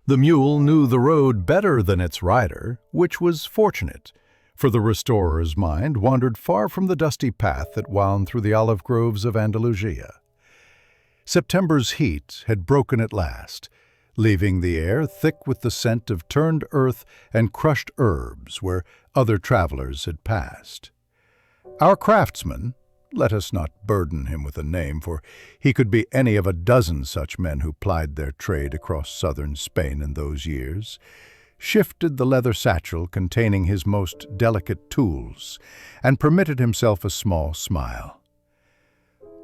The mule knew the road better than its rider, which was fortunate, for the restorer's mind wandered far from the dusty path that wound through the olive groves of Andalusia. September's heat had broken at last, leaving the air thick with the scent of turned earth and crushed herbs where other travelers had passed. Our craftsman, let us not burden him with a name, for he could be any of a dozen such men who plied their trade across southern Spain in those years, shifted the leather satchel containing his most delicate tools, and permitted himself a small smile.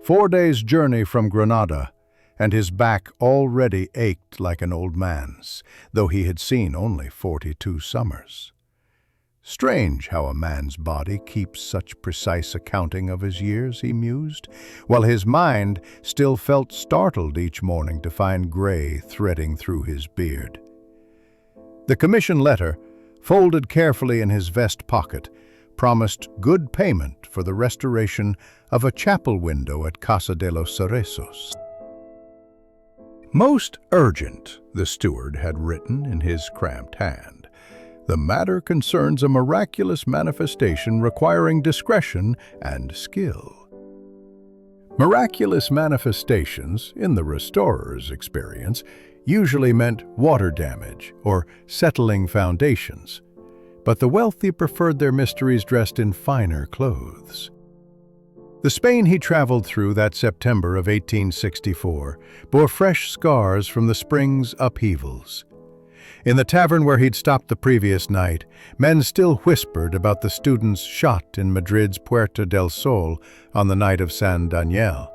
4 days' journey from Granada, and his back already ached like an old man's, though he had seen only 42 summers. Strange how a man's body keeps such precise accounting of his years, he mused, while his mind still felt startled each morning to find gray threading through his beard. The commission letter, folded carefully in his vest pocket, promised good payment for the restoration of a chapel window at Casa de los Cerezos. Most urgent, the steward had written in his cramped hand. The matter concerns a miraculous manifestation requiring discretion and skill. Miraculous manifestations, in the restorer's experience, usually meant water damage or settling foundations, but the wealthy preferred their mysteries dressed in finer clothes. The Spain he traveled through that September of 1864 bore fresh scars from the spring's upheavals. In the tavern where he'd stopped the previous night, men still whispered about the students shot in Madrid's Puerta del Sol on the night of San Daniel.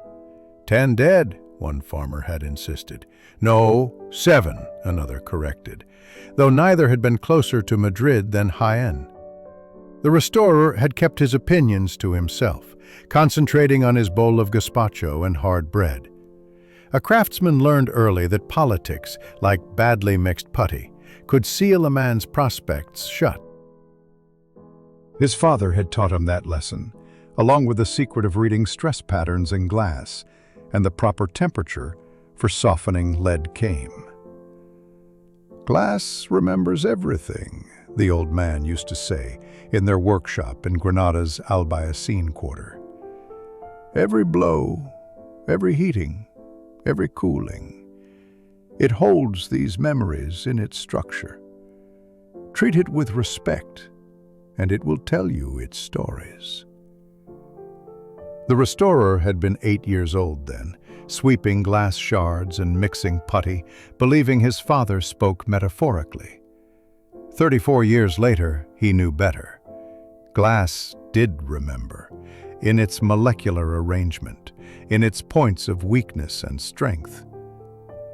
10 dead, one farmer had insisted. No, 7, another corrected, though neither had been closer to Madrid than Jaén. The restorer had kept his opinions to himself, concentrating on his bowl of gazpacho and hard bread. A craftsman learned early that politics, like badly mixed putty, could seal a man's prospects shut. His father had taught him that lesson, along with the secret of reading stress patterns in glass and the proper temperature for softening lead came. "Glass remembers everything," the old man used to say in their workshop in Granada's Albayacin quarter. "Every blow, every heating, every cooling. It holds these memories in its structure. Treat it with respect, and it will tell you its stories." The restorer had been 8 years old then, sweeping glass shards and mixing putty, believing his father spoke metaphorically. 34 years later, he knew better. Glass did remember, in its molecular arrangement, in its points of weakness and strength,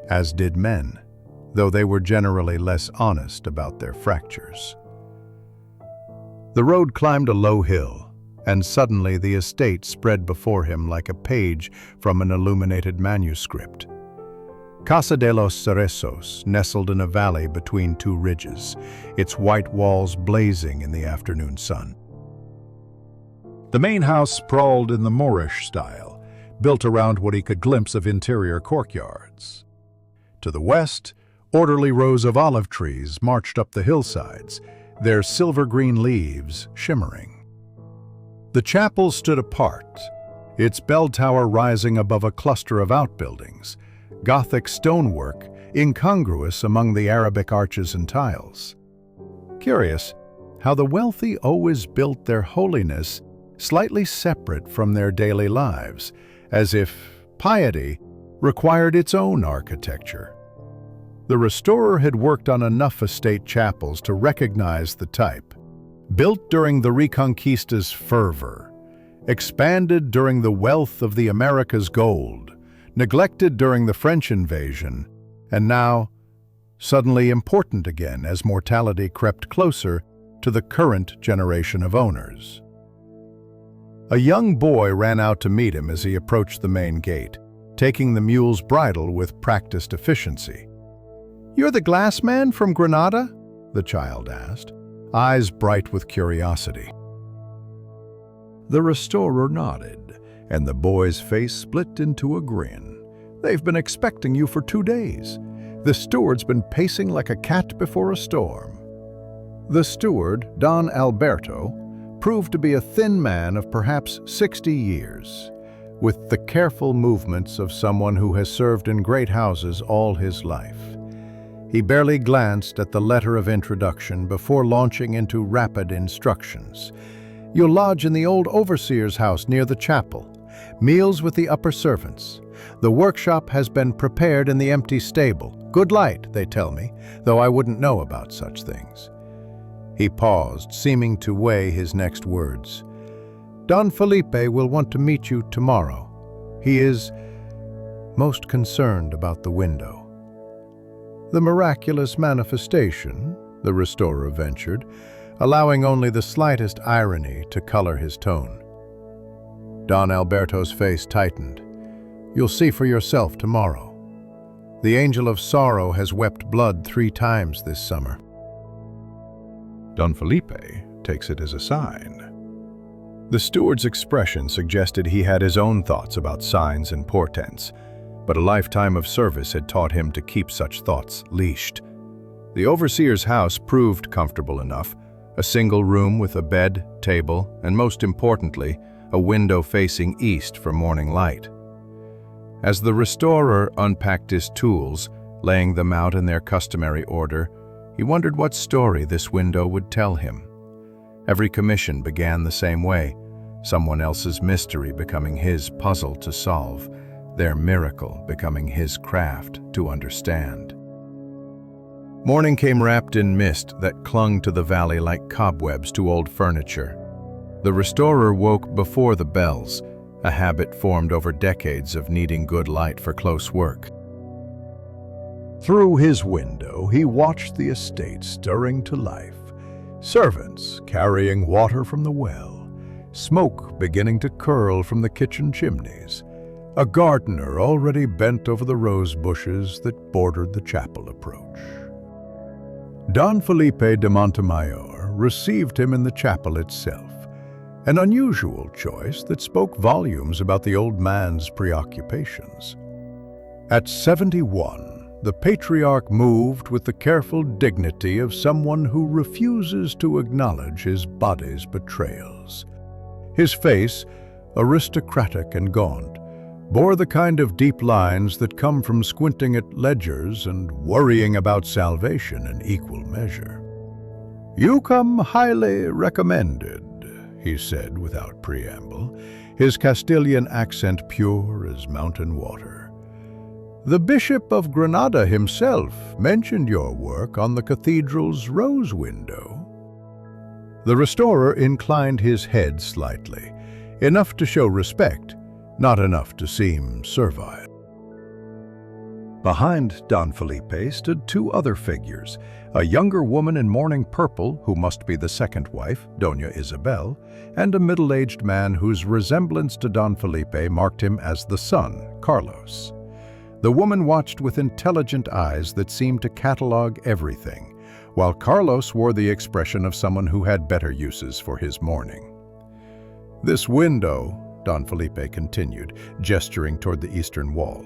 as did men, though they were generally less honest about their fractures. The road climbed a low hill, and suddenly the estate spread before him like a page from an illuminated manuscript. Casa de los Cerezos nestled in a valley between 2 ridges, its white walls blazing in the afternoon sun. The main house sprawled in the Moorish style, built around what he could glimpse of interior courtyards. To the west, orderly rows of olive trees marched up the hillsides, their silver-green leaves shimmering. The chapel stood apart, its bell tower rising above a cluster of outbuildings, Gothic stonework incongruous among the Arabic arches and tiles. Curious how the wealthy always built their holiness slightly separate from their daily lives, as if piety required its own architecture. The restorer had worked on enough estate chapels to recognize the type. Built during the Reconquista's fervor, expanded during the wealth of the Americas' gold, neglected during the French invasion, and now suddenly important again as mortality crept closer to the current generation of owners. A young boy ran out to meet him as he approached the main gate, taking the mule's bridle with practiced efficiency. "You're the glass man from Granada?" the child asked, eyes bright with curiosity. The restorer nodded, and the boy's face split into a grin. "They've been expecting you for 2 days. The steward's been pacing like a cat before a storm. The steward, Don Alberto, proved to be a thin man of perhaps 60 years, with the careful movements of someone who has served in great houses all his life. He barely glanced at the letter of introduction before launching into rapid instructions. You'll lodge in the old overseer's house near the chapel. Meals with the upper servants. The workshop has been prepared in the empty stable. Good light, they tell me, though I wouldn't know about such things. He paused, seeming to weigh his next words. Don Felipe will want to meet you tomorrow. He is most concerned about the window. The miraculous manifestation, the restorer ventured, allowing only the slightest irony to color his tone. Don Alberto's face tightened. You'll see for yourself tomorrow. The angel of sorrow has wept blood 3 times this summer. Don Felipe takes it as a sign. The steward's expression suggested he had his own thoughts about signs and portents, but a lifetime of service had taught him to keep such thoughts leashed. The overseer's house proved comfortable enough, a single room with a bed, table, and most importantly, a window facing east for morning light. As the restorer unpacked his tools, laying them out in their customary order, he wondered what story this window would tell him. Every commission began the same way, someone else's mystery becoming his puzzle to solve, their miracle becoming his craft to understand. Morning came wrapped in mist that clung to the valley like cobwebs to old furniture. The restorer woke before the bells, a habit formed over decades of needing good light for close work. Through his window, he watched the estate stirring to life. Servants carrying water from the well, smoke beginning to curl from the kitchen chimneys, a gardener already bent over the rose bushes that bordered the chapel approach. Don Felipe de Montemayor received him in the chapel itself, an unusual choice that spoke volumes about the old man's preoccupations. At 71, the patriarch moved with the careful dignity of someone who refuses to acknowledge his body's betrayals. His face, aristocratic and gaunt, bore the kind of deep lines that come from squinting at ledgers and worrying about salvation in equal measure. "You come highly recommended," he said without preamble, his Castilian accent pure as mountain water. "The Bishop of Granada himself mentioned your work on the cathedral's rose window." The restorer inclined his head slightly, enough to show respect, not enough to seem servile. Behind Don Felipe stood 2 other figures, a younger woman in mourning purple who must be the second wife, Doña Isabel, and a middle-aged man whose resemblance to Don Felipe marked him as the son, Carlos. The woman watched with intelligent eyes that seemed to catalog everything, while Carlos wore the expression of someone who had better uses for his mourning. "This window," Don Felipe continued, gesturing toward the eastern wall,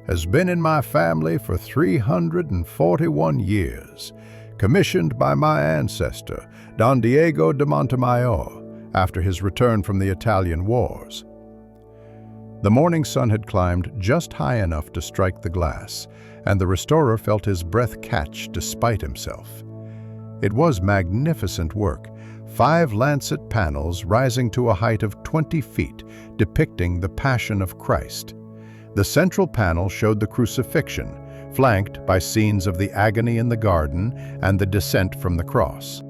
"has been in my family for 341 years, commissioned by my ancestor, Don Diego de Montemayor, after his return from the Italian wars." The morning sun had climbed just high enough to strike the glass, and the restorer felt his breath catch despite himself. It was magnificent work, 5 lancet panels rising to a height of 20 feet, depicting the Passion of Christ. The central panel showed the crucifixion, flanked by scenes of the agony in the garden and the descent from the cross.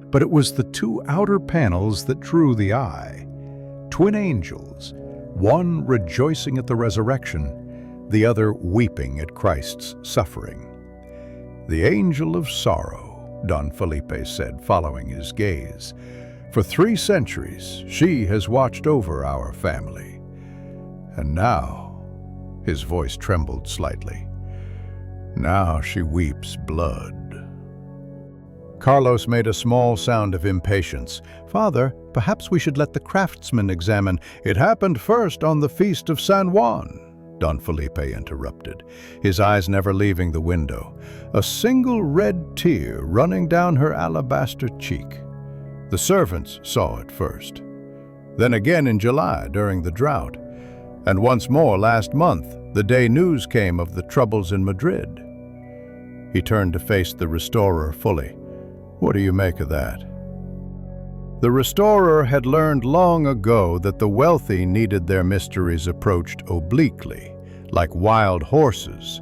But it was the 2 outer panels that drew the eye. Twin angels, one rejoicing at the resurrection, the other weeping at Christ's suffering. "The angel of sorrow," Don Felipe said, following his gaze. "For 3 centuries, she has watched over our family. And now," his voice trembled slightly, "now she weeps blood." Carlos made a small sound of impatience. "Father, perhaps we should let the craftsmen examine. It happened first on the feast of San Juan." Don Felipe interrupted, his eyes never leaving the window, a single red tear running down her alabaster cheek. The servants saw it first, then again in July during the drought, and once more last month, the day news came of the troubles in Madrid. He turned to face the restorer fully. What do you make of that? The restorer had learned long ago that the wealthy needed their mysteries approached obliquely, like wild horses.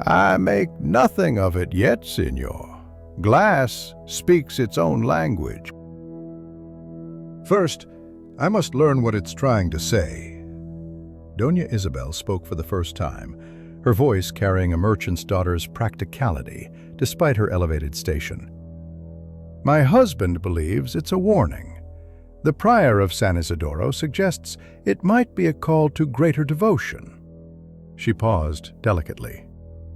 I make nothing of it yet, Signor. Glass speaks its own language. First, I must learn what it's trying to say. Doña Isabel spoke for the first time, her voice carrying a merchant's daughter's practicality, despite her elevated station. My husband believes it's a warning. The prior of San Isidoro suggests it might be a call to greater devotion. She paused delicately.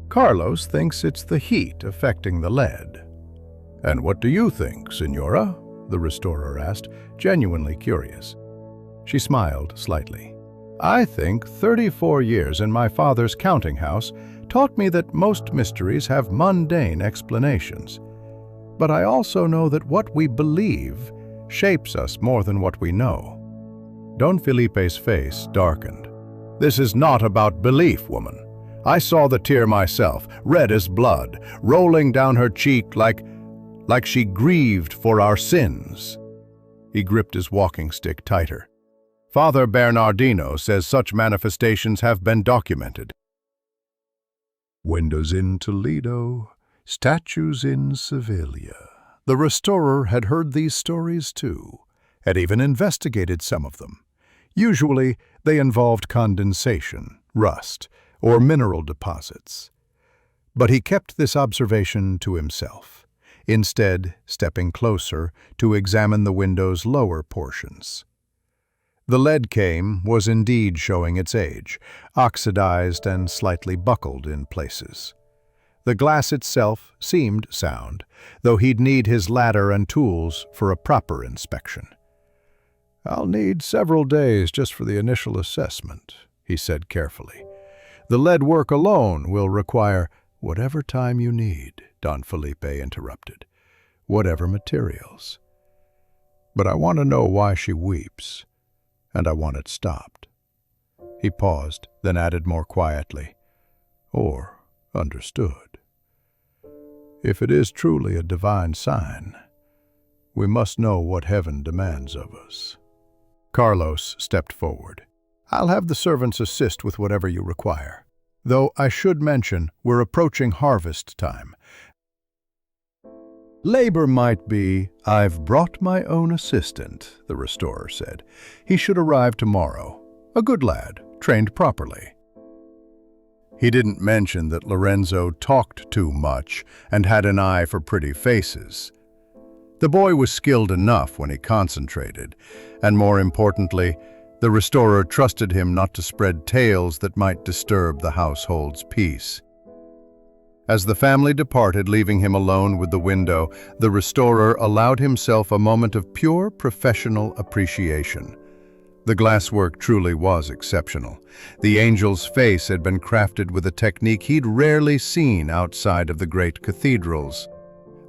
Carlos thinks it's the heat affecting the lead. And what do you think, Signora? The restorer asked, genuinely curious. She smiled slightly. I think 34 years in my father's counting house taught me that most mysteries have mundane explanations. But I also know that what we believe shapes us more than what we know. Don Felipe's face darkened. This is not about belief, woman. I saw the tear myself, red as blood, rolling down her cheek like she grieved for our sins. He gripped his walking stick tighter. Father Bernardino says such manifestations have been documented. Windows in Toledo, statues in Sevilla. The restorer had heard these stories too, had even investigated some of them. Usually, they involved condensation, rust, or mineral deposits. But he kept this observation to himself, instead stepping closer to examine the window's lower portions. The lead was indeed showing its age, oxidized and slightly buckled in places. The glass itself seemed sound, though he'd need his ladder and tools for a proper inspection. I'll need several days just for the initial assessment, he said carefully. The lead work alone will require whatever time you need, Don Felipe interrupted. Whatever materials. But I want to know why she weeps. And I want it stopped. He paused, then added more quietly, or understood. If it is truly a divine sign, we must know what heaven demands of us. Carlos stepped forward. I'll have the servants assist with whatever you require. Though I should mention, we're approaching harvest time. Labor might be, I've brought my own assistant, the restorer said. He should arrive tomorrow. A good lad, trained properly. He didn't mention that Lorenzo talked too much and had an eye for pretty faces. The boy was skilled enough when he concentrated, and more importantly, the restorer trusted him not to spread tales that might disturb the household's peace. As the family departed, leaving him alone with the window, the restorer allowed himself a moment of pure professional appreciation. The glasswork truly was exceptional. The angel's face had been crafted with a technique he'd rarely seen outside of the great cathedrals.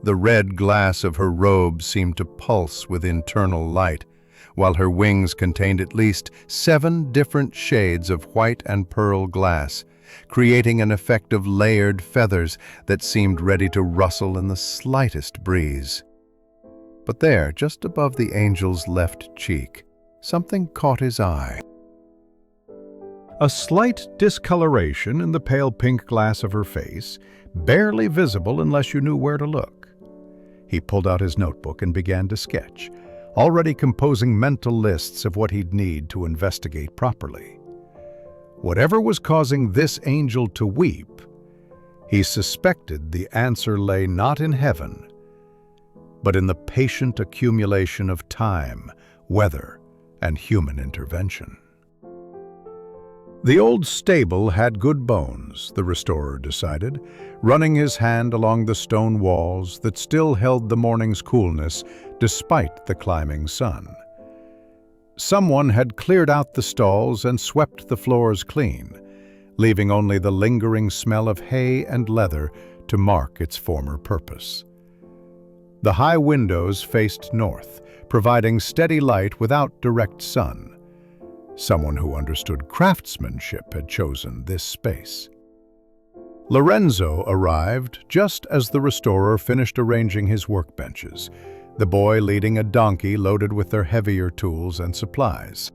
The red glass of her robe seemed to pulse with internal light, while her wings contained at least 7 different shades of white and pearl glass, creating an effect of layered feathers that seemed ready to rustle in the slightest breeze. But there, just above the angel's left cheek, something caught his eye. A slight discoloration in the pale pink glass of her face, barely visible unless you knew where to look. He pulled out his notebook and began to sketch, already composing mental lists of what he'd need to investigate properly. Whatever was causing this angel to weep, he suspected the answer lay not in heaven, but in the patient accumulation of time, weather, and human intervention. The old stable had good bones, the restorer decided, running his hand along the stone walls that still held the morning's coolness despite the climbing sun. Someone had cleared out the stalls and swept the floors clean, leaving only the lingering smell of hay and leather to mark its former purpose. The high windows faced north, providing steady light without direct sun. Someone who understood craftsmanship had chosen this space. Lorenzo arrived just as the restorer finished arranging his workbenches, the boy leading a donkey loaded with their heavier tools and supplies.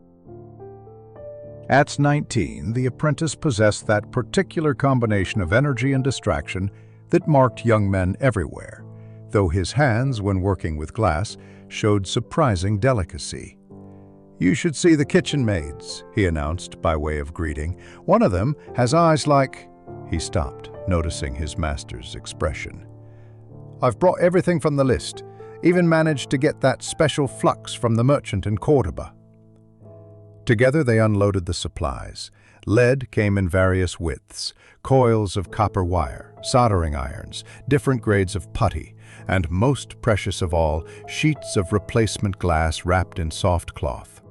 At 19, the apprentice possessed that particular combination of energy and distraction that marked young men everywhere, though his hands, when working with glass, showed surprising delicacy. "You should see the kitchen maids," he announced by way of greeting. "One of them has eyes like—" He stopped, noticing his master's expression. "I've brought everything from the list, even managed to get that special flux from the merchant in Cordoba." Together they unloaded the supplies. Lead came in various widths, coils of copper wire, soldering irons, different grades of putty, and most precious of all, sheets of replacement glass wrapped in soft cloth.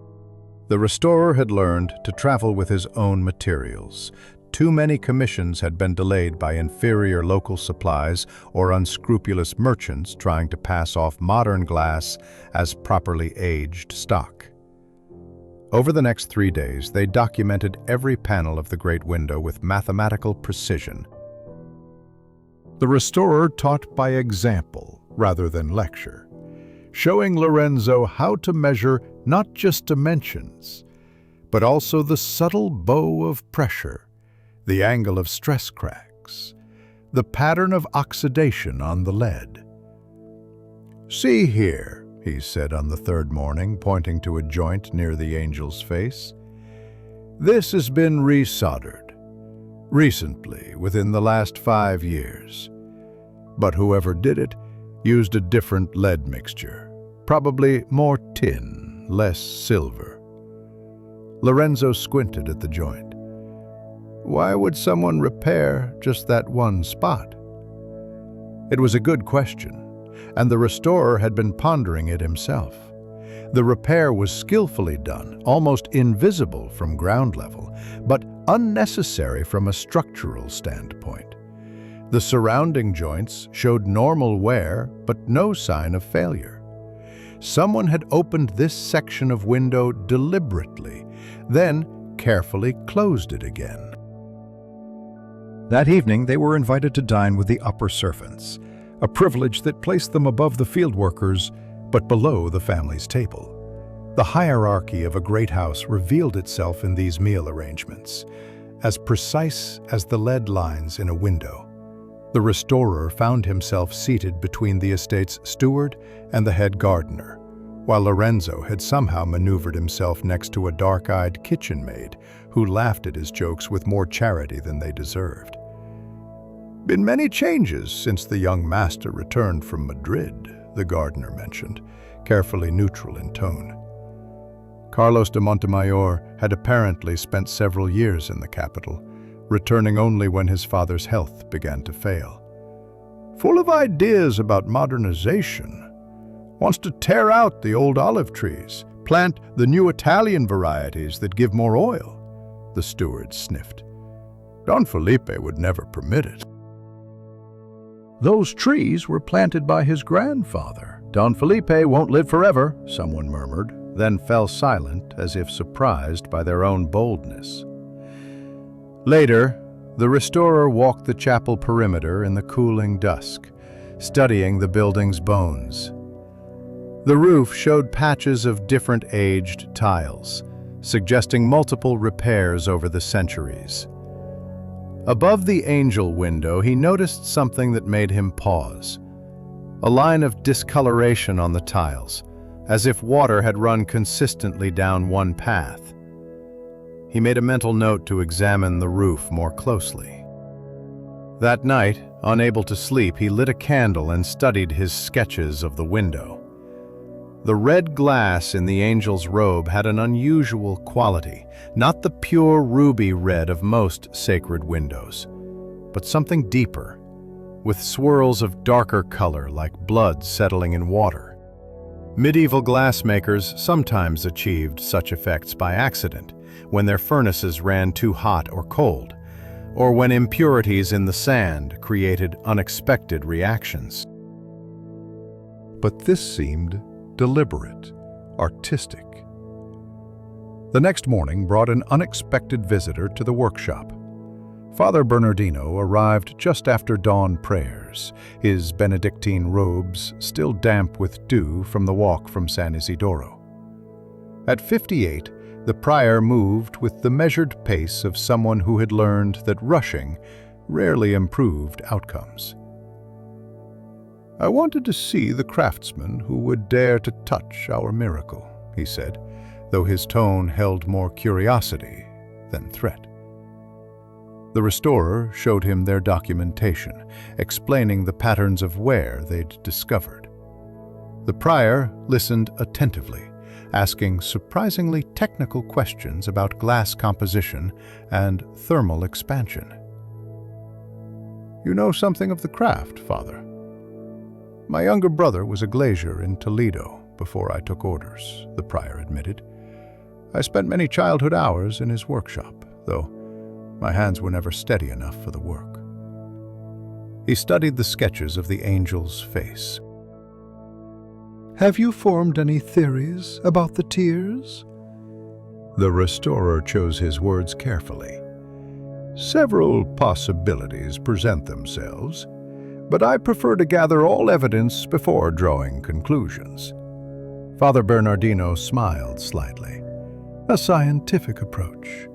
The restorer had learned to travel with his own materials. Too many commissions had been delayed by inferior local supplies or unscrupulous merchants trying to pass off modern glass as properly aged stock. Over the next 3 days, they documented every panel of the great window with mathematical precision. The restorer taught by example rather than lecture, showing Lorenzo how to measure not just dimensions, but also the subtle bow of pressure, the angle of stress cracks, the pattern of oxidation on the lead. "See here," he said on the third morning, pointing to a joint near the angel's face. "This has been resoldered, recently, within the last 5 years. But whoever did it used a different lead mixture, probably more tin, less silver." Lorenzo squinted at the joint. Why would someone repair just that one spot? It was a good question, and the restorer had been pondering it himself. The repair was skillfully done, almost invisible from ground level, but unnecessary from a structural standpoint. The surrounding joints showed normal wear, but no sign of failure. Someone had opened this section of window deliberately, then carefully closed it again. That evening, they were invited to dine with the upper servants, a privilege that placed them above the field workers, but below the family's table. The hierarchy of a great house revealed itself in these meal arrangements, as precise as the lead lines in a window. The restorer found himself seated between the estate's steward and the head gardener, while Lorenzo had somehow maneuvered himself next to a dark-eyed kitchen maid who laughed at his jokes with more charity than they deserved. "Been many changes since the young master returned from Madrid," the gardener mentioned, carefully neutral in tone. Carlos de Montemayor had apparently spent several years in the capital, returning only when his father's health began to fail. "Full of ideas about modernization. Wants to tear out the old olive trees, plant the new Italian varieties that give more oil," the steward sniffed. "Don Felipe would never permit it." "Those trees were planted by his grandfather. Don Felipe won't live forever," someone murmured, then fell silent as if surprised by their own boldness. Later, the restorer walked the chapel perimeter in the cooling dusk, studying the building's bones. The roof showed patches of different aged tiles, suggesting multiple repairs over the centuries. Above the angel window, he noticed something that made him pause. A line of discoloration on the tiles, as if water had run consistently down one path. He made a mental note to examine the roof more closely. That night, unable to sleep, he lit a candle and studied his sketches of the window. The red glass in the angel's robe had an unusual quality, not the pure ruby red of most sacred windows, but something deeper, with swirls of darker color like blood settling in water. Medieval glassmakers sometimes achieved such effects by accident, when their furnaces ran too hot or cold, or when impurities in the sand created unexpected reactions. But this seemed deliberate, artistic. The next morning brought an unexpected visitor to the workshop. Father Bernardino arrived just after dawn prayers, his Benedictine robes still damp with dew from the walk from San Isidoro. At 58, the prior moved with the measured pace of someone who had learned that rushing rarely improved outcomes. "I wanted to see the craftsman who would dare to touch our miracle," he said, though his tone held more curiosity than threat. The restorer showed him their documentation, explaining the patterns of wear they'd discovered. The prior listened attentively, asking surprisingly technical questions about glass composition and thermal expansion. "You know something of the craft, Father?" "My younger brother was a glazier in Toledo before I took orders," the prior admitted. "I spent many childhood hours in his workshop, though my hands were never steady enough for the work." He studied the sketches of the angel's face. "Have you formed any theories about the tears?" The restorer chose his words carefully. "Several possibilities present themselves, but I prefer to gather all evidence before drawing conclusions." Father Bernardino smiled slightly. "A scientific approach.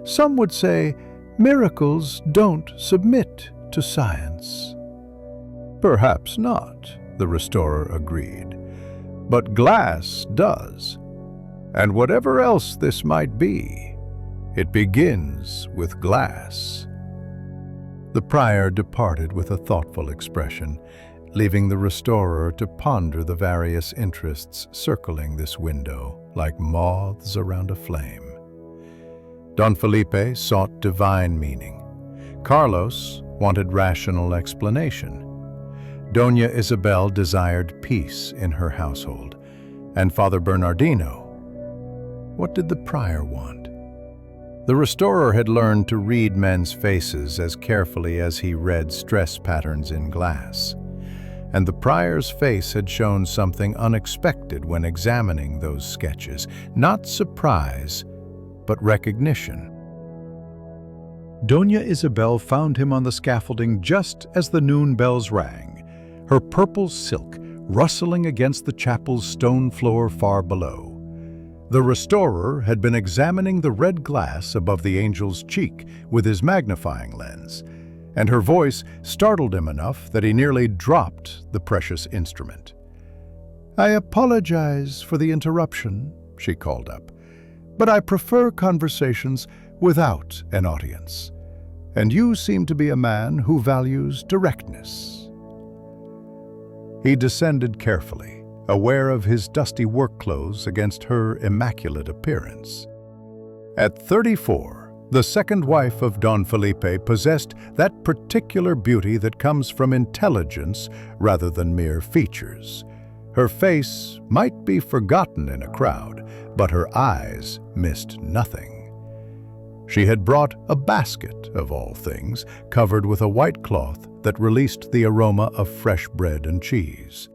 Some would say miracles don't submit to science." "Perhaps not," the restorer agreed. "But glass does. And whatever else this might be, it begins with glass." The prior departed with a thoughtful expression, leaving the restorer to ponder the various interests circling this window like moths around a flame. Don Felipe sought divine meaning. Carlos wanted rational explanation. Doña Isabel desired peace in her household. And Father Bernardino, what did the prior want? The restorer had learned to read men's faces as carefully as he read stress patterns in glass. And the prior's face had shown something unexpected when examining those sketches, not surprise, but recognition. Doña Isabel found him on the scaffolding just as the noon bells rang, her purple silk rustling against the chapel's stone floor far below. The restorer had been examining the red glass above the angel's cheek with his magnifying lens, and her voice startled him enough that he nearly dropped the precious instrument. "I apologize for the interruption," she called up, "but I prefer conversations without an audience, and you seem to be a man who values directness." He descended carefully, aware of his dusty work clothes against her immaculate appearance. At 34, the second wife of Don Felipe possessed that particular beauty that comes from intelligence rather than mere features. Her face might be forgotten in a crowd, but her eyes missed nothing. She had brought a basket, of all things, covered with a white cloth that released the aroma of fresh bread and cheese.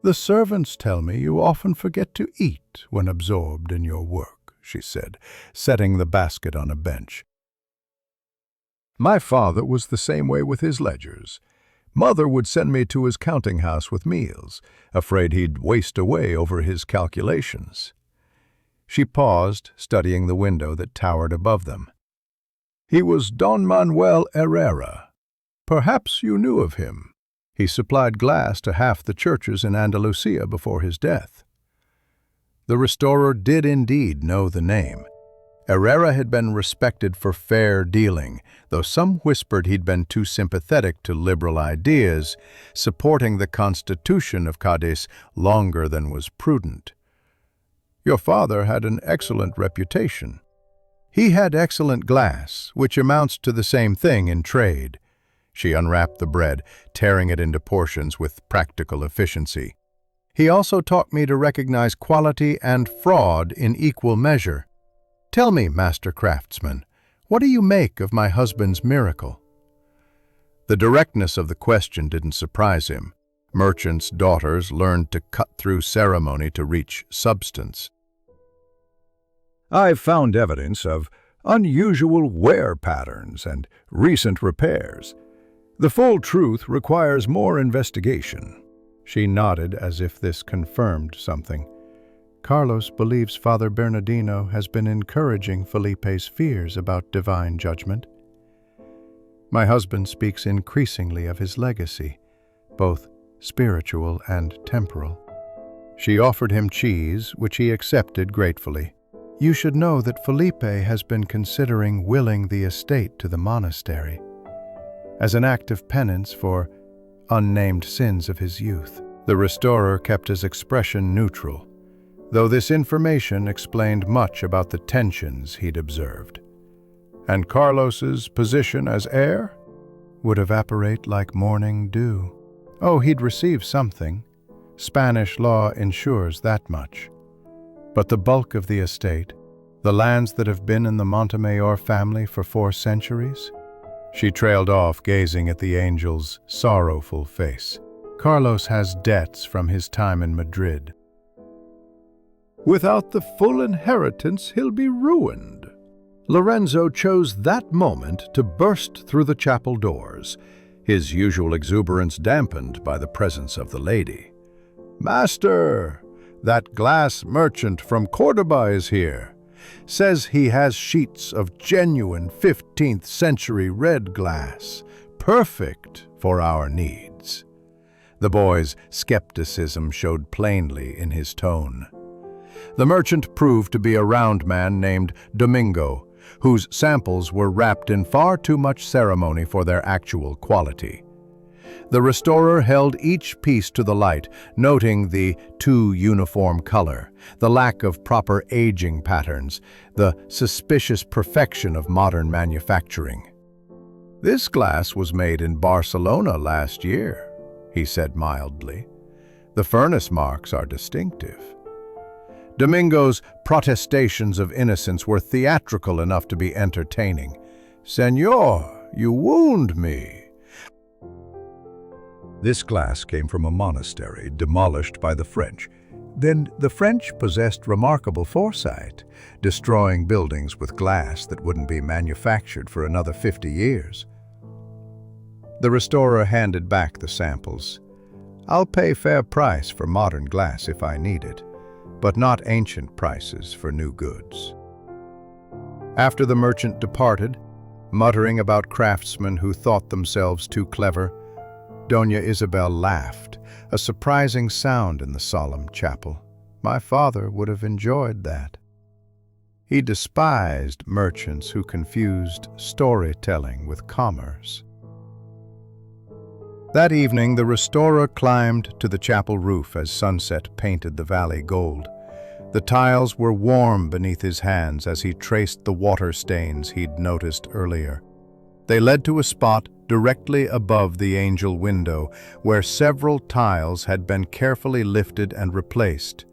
"The servants tell me you often forget to eat when absorbed in your work," she said, setting the basket on a bench. "My father was the same way with his ledgers. Mother would send me to his counting house with meals, afraid he'd waste away over his calculations." She paused, studying the window that towered above them. "He was Don Manuel Herrera. Perhaps you knew of him. He supplied glass to half the churches in Andalusia before his death." The restorer did indeed know the name. Herrera had been respected for fair dealing, though some whispered he'd been too sympathetic to liberal ideas, supporting the Constitution of Cadiz longer than was prudent. "Your father had an excellent reputation." "He had excellent glass, which amounts to the same thing in trade." She unwrapped the bread, tearing it into portions with practical efficiency. "He also taught me to recognize quality and fraud in equal measure. Tell me, master craftsman, "What do you make of my husband's miracle?" The directness of the question didn't surprise him. Merchants' daughters learned to cut through ceremony to reach substance. "I've found evidence of unusual wear patterns and recent repairs. The full truth requires more investigation." She nodded as if this confirmed something. "Carlos believes Father Bernardino has been encouraging Felipe's fears about divine judgment. My husband speaks increasingly of his legacy, both spiritual and temporal." She offered him cheese, which he accepted gratefully. "You should know that Felipe has been considering willing the estate to the monastery, as an act of penance for unnamed sins of his youth." The restorer kept his expression neutral, though this information explained much about the tensions he'd observed. "And Carlos's position as heir?" "Would evaporate like morning dew." "Oh, he'd receive something. Spanish law ensures that much. But the bulk of the estate, the lands that have been in the Montemayor family for 4 centuries? She trailed off, gazing at the angel's sorrowful face. "Carlos has debts from his time in Madrid." "Without the full inheritance, he'll be ruined." Lorenzo chose that moment to burst through the chapel doors, his usual exuberance dampened by the presence of the lady. "Master, that glass merchant from Cordoba is here. Says he has sheets of genuine 15th century red glass, perfect for our needs." The boy's skepticism showed plainly in his tone. The merchant proved to be a round man named Domingo, whose samples were wrapped in far too much ceremony for their actual quality. The restorer held each piece to the light, noting the too uniform color, the lack of proper aging patterns, the suspicious perfection of modern manufacturing. "This glass was made in Barcelona last year," he said mildly. "The furnace marks are distinctive." Domingo's protestations of innocence were theatrical enough to be entertaining. "Señor, you wound me." "This glass came from a monastery demolished by the French. Then the French possessed remarkable foresight, destroying buildings with glass that wouldn't be manufactured for another 50 years. The restorer handed back the samples. "I'll pay fair price for modern glass if I need it, but not ancient prices for new goods." After the merchant departed, muttering about craftsmen who thought themselves too clever, Doña Isabel laughed, a surprising sound in the solemn chapel. My father would have enjoyed that. He despised merchants who confused storytelling with commerce. That evening, the restorer climbed to the chapel roof as sunset painted the valley gold. The tiles were warm beneath his hands as he traced the water stains he'd noticed earlier. They led to a spot directly above the angel window, where several tiles had been carefully lifted and replaced.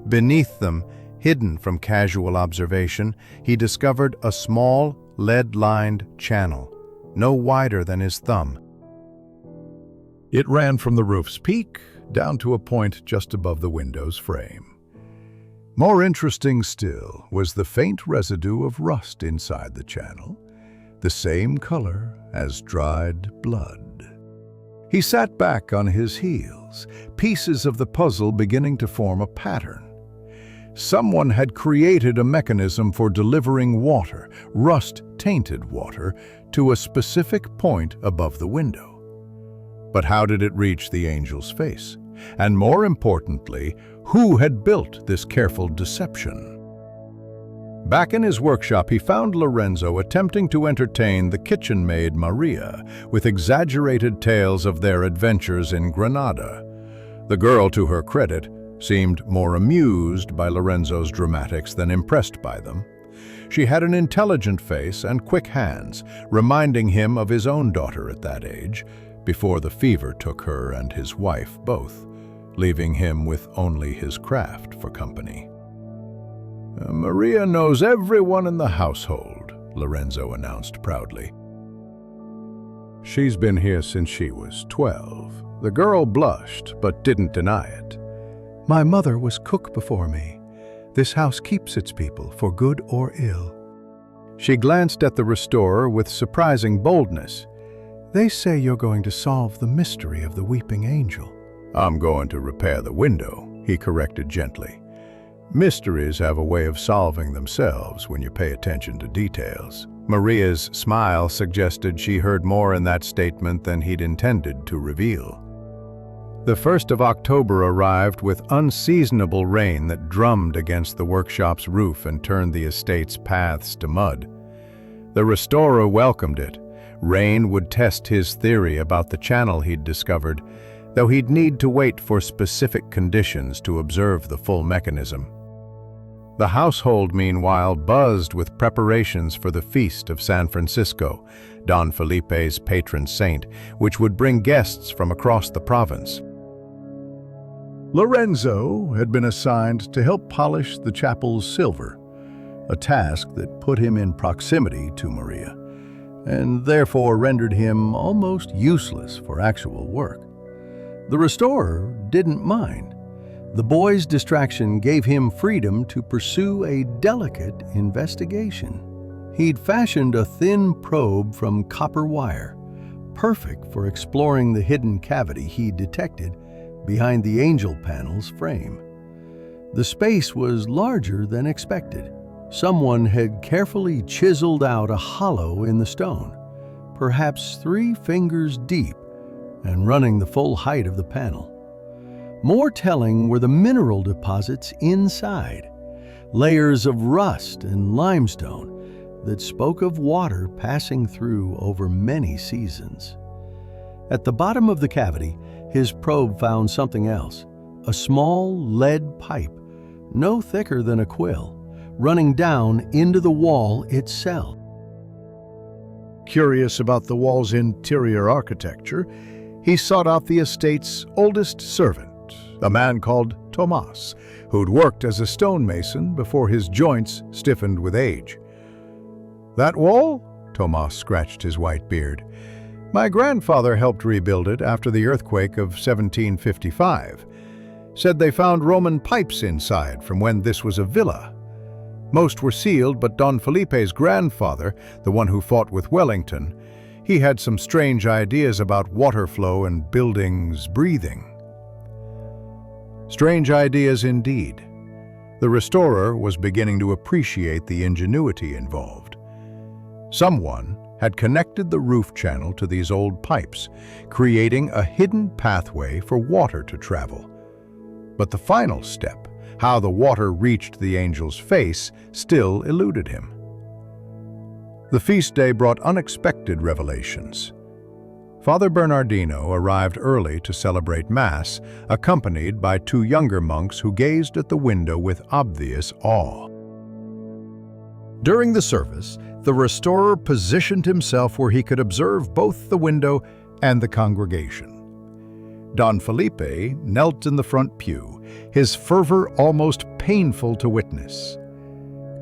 Beneath them, hidden from casual observation, he discovered a small, lead-lined channel, no wider than his thumb. It ran from the roof's peak down to a point just above the window's frame. More interesting still was the faint residue of rust inside the channel, the same color as dried blood. He sat back on his heels, pieces of the puzzle beginning to form a pattern. Someone had created a mechanism for delivering water, rust-tainted water, to a specific point above the window. But how did it reach the angel's face? And more importantly, who had built this careful deception? Back in his workshop, he found Lorenzo attempting to entertain the kitchen maid Maria with exaggerated tales of their adventures in Granada. The girl, to her credit, seemed more amused by Lorenzo's dramatics than impressed by them. She had an intelligent face and quick hands, reminding him of his own daughter at that age, before the fever took her and his wife both, leaving him with only his craft for company. "Maria knows everyone in the household," Lorenzo announced proudly. She's been here since she was 12. The girl blushed, but didn't deny it. My mother was cook before me. This house keeps its people, for good or ill. She glanced at the restorer with surprising boldness. They say you're going to solve the mystery of the weeping angel. I'm going to repair the window, he corrected gently. Mysteries have a way of solving themselves when you pay attention to details. Maria's smile suggested she heard more in that statement than he'd intended to reveal. The 1st of October arrived with unseasonable rain that drummed against the workshop's roof and turned the estate's paths to mud. The restorer welcomed it. Rain would test his theory about the channel he'd discovered, though he'd need to wait for specific conditions to observe the full mechanism. The household, meanwhile, buzzed with preparations for the feast of San Francisco, Don Felipe's patron saint, which would bring guests from across the province. Lorenzo had been assigned to help polish the chapel's silver, a task that put him in proximity to Maria, and therefore rendered him almost useless for actual work. The restorer didn't mind. The boy's distraction gave him freedom to pursue a delicate investigation. He'd fashioned a thin probe from copper wire, perfect for exploring the hidden cavity he detected behind the angel panel's frame. The space was larger than expected. Someone had carefully chiseled out a hollow in the stone, perhaps 3 fingers deep and running the full height of the panel. More telling were the mineral deposits inside, layers of rust and limestone that spoke of water passing through over many seasons. At the bottom of the cavity, his probe found something else, a small lead pipe, no thicker than a quill, running down into the wall itself. Curious about the wall's interior architecture, he sought out the estate's oldest servant, a man called Tomas, who'd worked as a stonemason before his joints stiffened with age. "That wall?" Tomas scratched his white beard. "My grandfather helped rebuild it after the earthquake of 1755. Said they found Roman pipes inside from when this was a villa. Most were sealed, but Don Felipe's grandfather, the one who fought with Wellington, he had some strange ideas about water flow and buildings breathing." Strange ideas indeed. The restorer was beginning to appreciate the ingenuity involved. Someone had connected the roof channel to these old pipes, creating a hidden pathway for water to travel. But the final step, how the water reached the angel's face, still eluded him. The feast day brought unexpected revelations. Father Bernardino arrived early to celebrate Mass, accompanied by 2 younger monks who gazed at the window with obvious awe. During the service, the restorer positioned himself where he could observe both the window and the congregation. Don Felipe knelt in the front pew, his fervor almost painful to witness.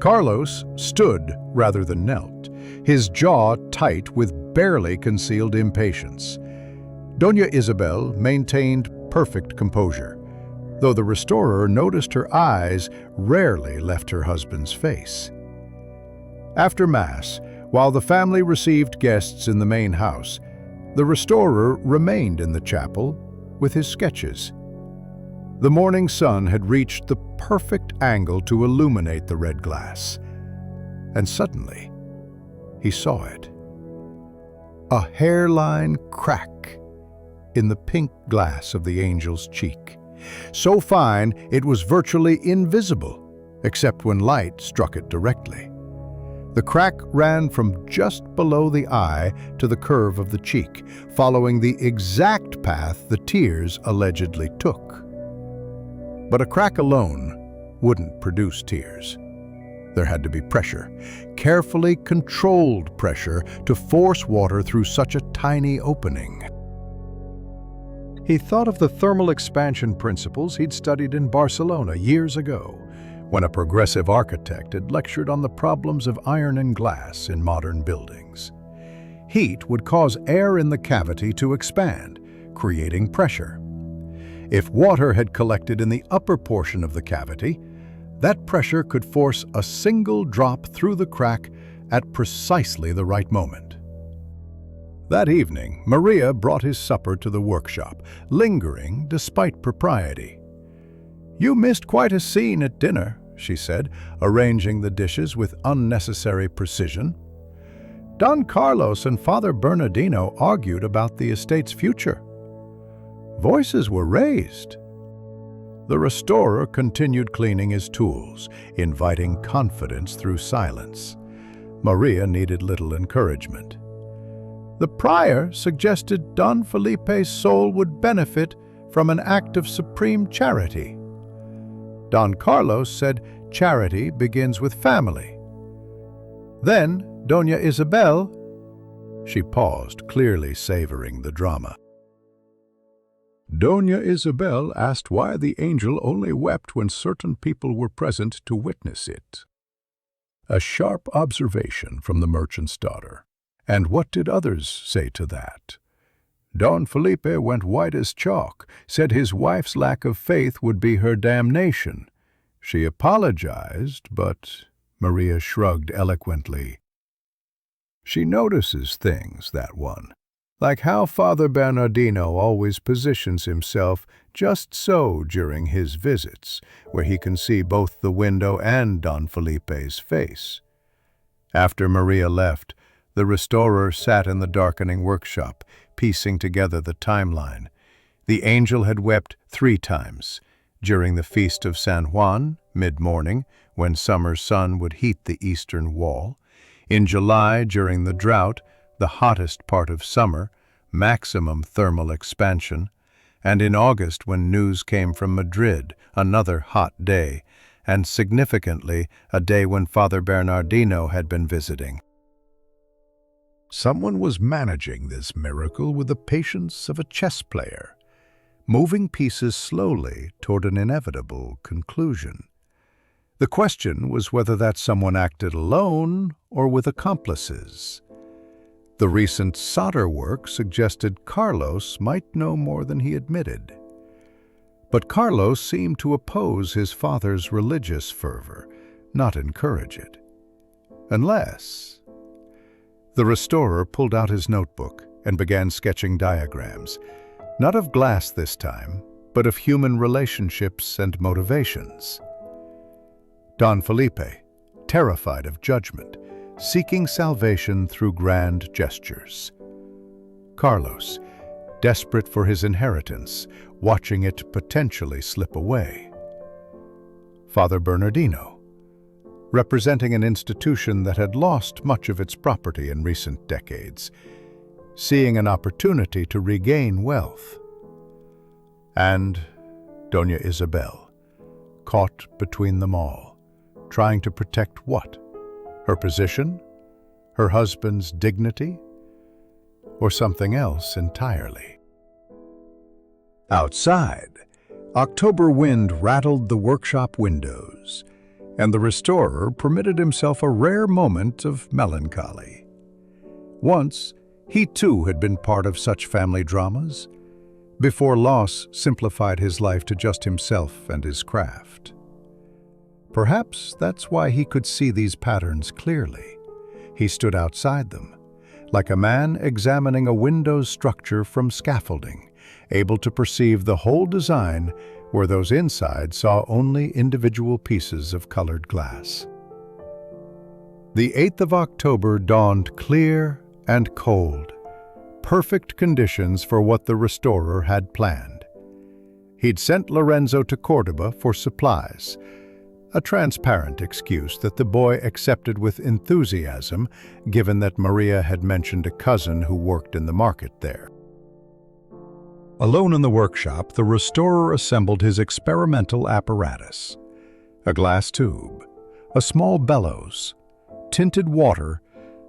Carlos stood rather than knelt, his jaw tight with barely concealed impatience. Doña Isabel maintained perfect composure, though the restorer noticed her eyes rarely left her husband's face. After Mass, while the family received guests in the main house, the restorer remained in the chapel with his sketches. The morning sun had reached the perfect angle to illuminate the red glass, and suddenly he saw it. A hairline crack in the pink glass of the angel's cheek, so fine it was virtually invisible, except when light struck it directly. The crack ran from just below the eye to the curve of the cheek, following the exact path the tears allegedly took. But a crack alone wouldn't produce tears. There had to be pressure, carefully controlled pressure, to force water through such a tiny opening. He thought of the thermal expansion principles he'd studied in Barcelona years ago, when a progressive architect had lectured on the problems of iron and glass in modern buildings. Heat would cause air in the cavity to expand, creating pressure. If water had collected in the upper portion of the cavity, that pressure could force a single drop through the crack at precisely the right moment. That evening, Maria brought his supper to the workshop, lingering despite propriety. "You missed quite a scene at dinner," she said, arranging the dishes with unnecessary precision. "Don Carlos and Father Bernardino argued about the estate's future. Voices were raised." The restorer continued cleaning his tools, inviting confidence through silence. Maria needed little encouragement. "The prior suggested Don Felipe's soul would benefit from an act of supreme charity. Don Carlos said charity begins with family. Then Doña Isabel—" She paused, clearly savoring the drama. "Doña Isabel asked why the angel only wept when certain people were present to witness it." A sharp observation from the merchant's daughter. "And what did others say to that?" "Don Felipe went white as chalk, said his wife's lack of faith would be her damnation. She apologized, but—" Maria shrugged eloquently. "She notices things, that one. Like how Father Bernardino always positions himself just so during his visits, where he can see both the window and Don Felipe's face." After Maria left, the restorer sat in the darkening workshop, piecing together the timeline. The angel had wept 3 times, during the feast of San Juan, mid-morning, when summer's sun would heat the eastern wall; in July, during the drought, the hottest part of summer, maximum thermal expansion; and in August when news came from Madrid, another hot day, and significantly a day when Father Bernardino had been visiting. Someone was managing this miracle with the patience of a chess player, moving pieces slowly toward an inevitable conclusion. The question was whether that someone acted alone or with accomplices. The recent solder work suggested Carlos might know more than he admitted. But Carlos seemed to oppose his father's religious fervor, not encourage it. Unless— The restorer pulled out his notebook and began sketching diagrams, not of glass this time, but of human relationships and motivations. Don Felipe, terrified of judgment, seeking salvation through grand gestures. Carlos, desperate for his inheritance, watching it potentially slip away. Father Bernardino, representing an institution that had lost much of its property in recent decades, seeing an opportunity to regain wealth. And Doña Isabel, caught between them all, trying to protect what? Her position? Her husband's dignity? Or something else entirely? Outside, October wind rattled the workshop windows, and the restorer permitted himself a rare moment of melancholy. Once, he too had been part of such family dramas, before loss simplified his life to just himself and his craft. Perhaps that's why he could see these patterns clearly. He stood outside them, like a man examining a window's structure from scaffolding, able to perceive the whole design where those inside saw only individual pieces of colored glass. The 8th of October dawned clear and cold, perfect conditions for what the restorer had planned. He'd sent Lorenzo to Cordoba for supplies, a transparent excuse that the boy accepted with enthusiasm, given that Maria had mentioned a cousin who worked in the market there. Alone in the workshop, the restorer assembled his experimental apparatus: a glass tube, a small bellows, tinted water,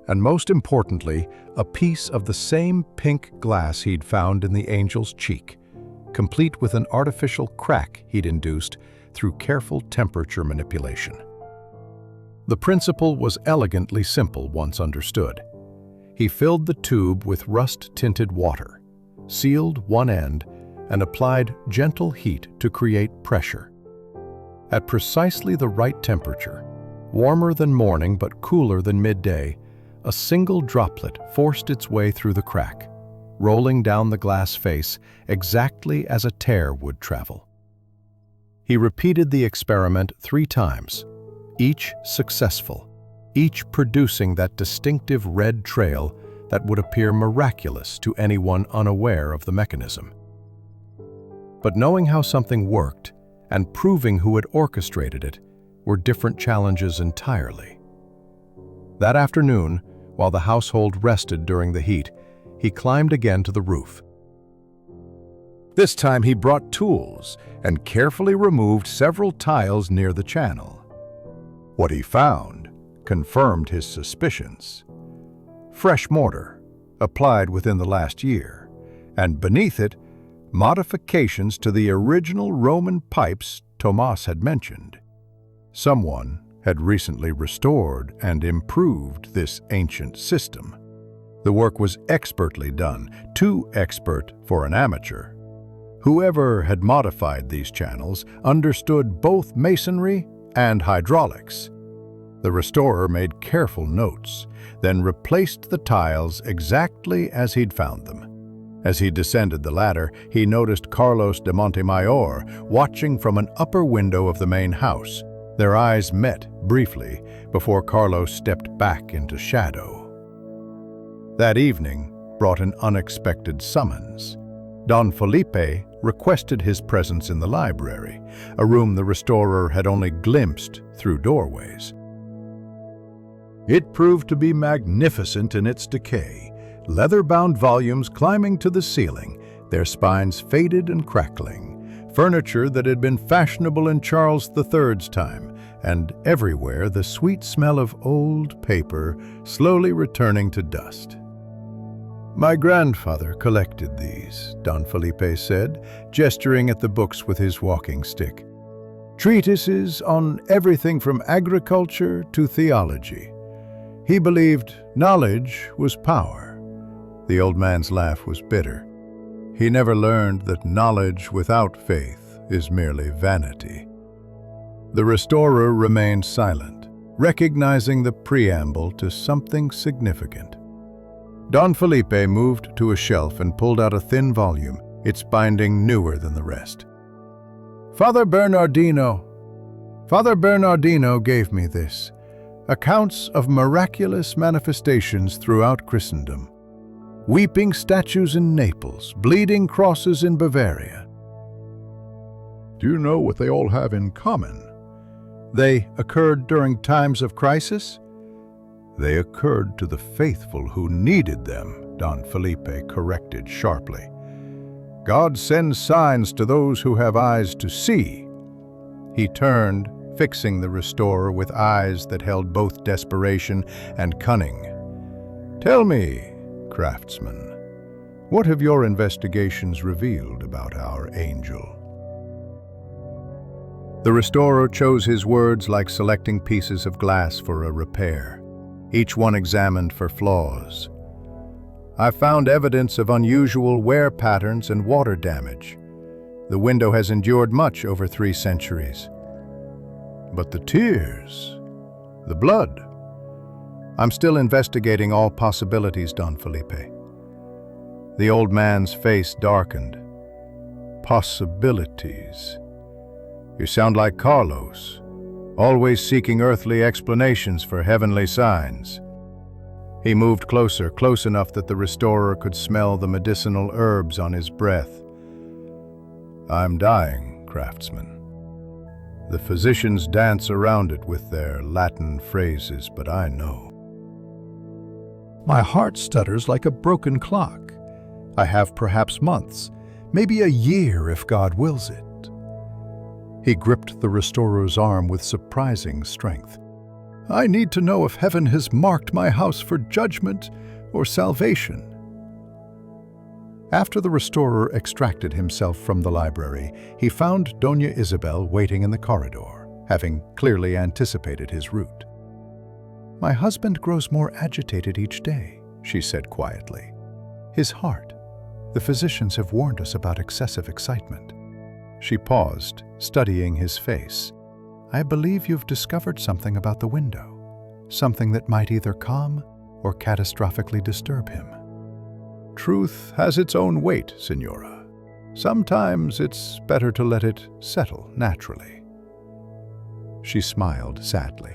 and most importantly, a piece of the same pink glass he'd found in the angel's cheek, complete with an artificial crack he'd induced through careful temperature manipulation. The principle was elegantly simple once understood. He filled the tube with rust-tinted water, sealed one end, and applied gentle heat to create pressure. At precisely the right temperature, warmer than morning but cooler than midday, a single droplet forced its way through the crack, rolling down the glass face exactly as a tear would travel. He repeated the experiment 3 times, each successful, each producing that distinctive red trail that would appear miraculous to anyone unaware of the mechanism. But knowing how something worked and proving who had orchestrated it were different challenges entirely. That afternoon, while the household rested during the heat, he climbed again to the roof. This time he brought tools and carefully removed several tiles near the channel. What he found confirmed his suspicions. Fresh mortar, applied within the last year, and beneath it, modifications to the original Roman pipes Tomas had mentioned. Someone had recently restored and improved this ancient system. The work was expertly done, too expert for an amateur. Whoever had modified these channels understood both masonry and hydraulics. The restorer made careful notes, then replaced the tiles exactly as he'd found them. As he descended the ladder, he noticed Carlos de Montemayor watching from an upper window of the main house. Their eyes met briefly before Carlos stepped back into shadow. That evening brought an unexpected summons. Don Felipe requested his presence in the library, a room the restorer had only glimpsed through doorways. It proved to be magnificent in its decay, leather-bound volumes climbing to the ceiling, their spines faded and crackling, furniture that had been fashionable in Charles III's time, and everywhere the sweet smell of old paper slowly returning to dust. "My grandfather collected these," Don Felipe said, gesturing at the books with his walking stick. "Treatises on everything from agriculture to theology. He believed knowledge was power." The old man's laugh was bitter. He never learned that knowledge without faith is merely vanity. The restorer remained silent, recognizing the preamble to something significant. Don Felipe moved to a shelf and pulled out a thin volume, its binding newer than the rest. Father Bernardino gave me this. Accounts of miraculous manifestations throughout Christendom. Weeping statues in Naples, bleeding crosses in Bavaria. Do you know what they all have in common? They occurred during times of crisis? They occurred to the faithful who needed them, Don Felipe corrected sharply. God sends signs to those who have eyes to see. He turned, fixing the restorer with eyes that held both desperation and cunning. Tell me, craftsman, what have your investigations revealed about our angel? The restorer chose his words like selecting pieces of glass for a repair, each one examined for flaws. I found evidence of unusual wear patterns and water damage. The window has endured much over 3 centuries. But the tears, the blood. I'm still investigating all possibilities, Don Felipe. The old man's face darkened. Possibilities. You sound like Carlos, always seeking earthly explanations for heavenly signs. He moved closer, close enough that the restorer could smell the medicinal herbs on his breath. I'm dying, craftsman. The physicians dance around it with their Latin phrases, but I know. My heart stutters like a broken clock. I have perhaps months, maybe a year if God wills it. He gripped the restorer's arm with surprising strength. I need to know if heaven has marked my house for judgment or salvation. After the restorer extracted himself from the library, he found Doña Isabel waiting in the corridor, having clearly anticipated his route. "My husband grows more agitated each day," she said quietly. "His heart. The physicians have warned us about excessive excitement." She paused, studying his face. "I believe you've discovered something about the window, something that might either calm or catastrophically disturb him." "Truth has its own weight, Signora. Sometimes it's better to let it settle naturally." She smiled sadly.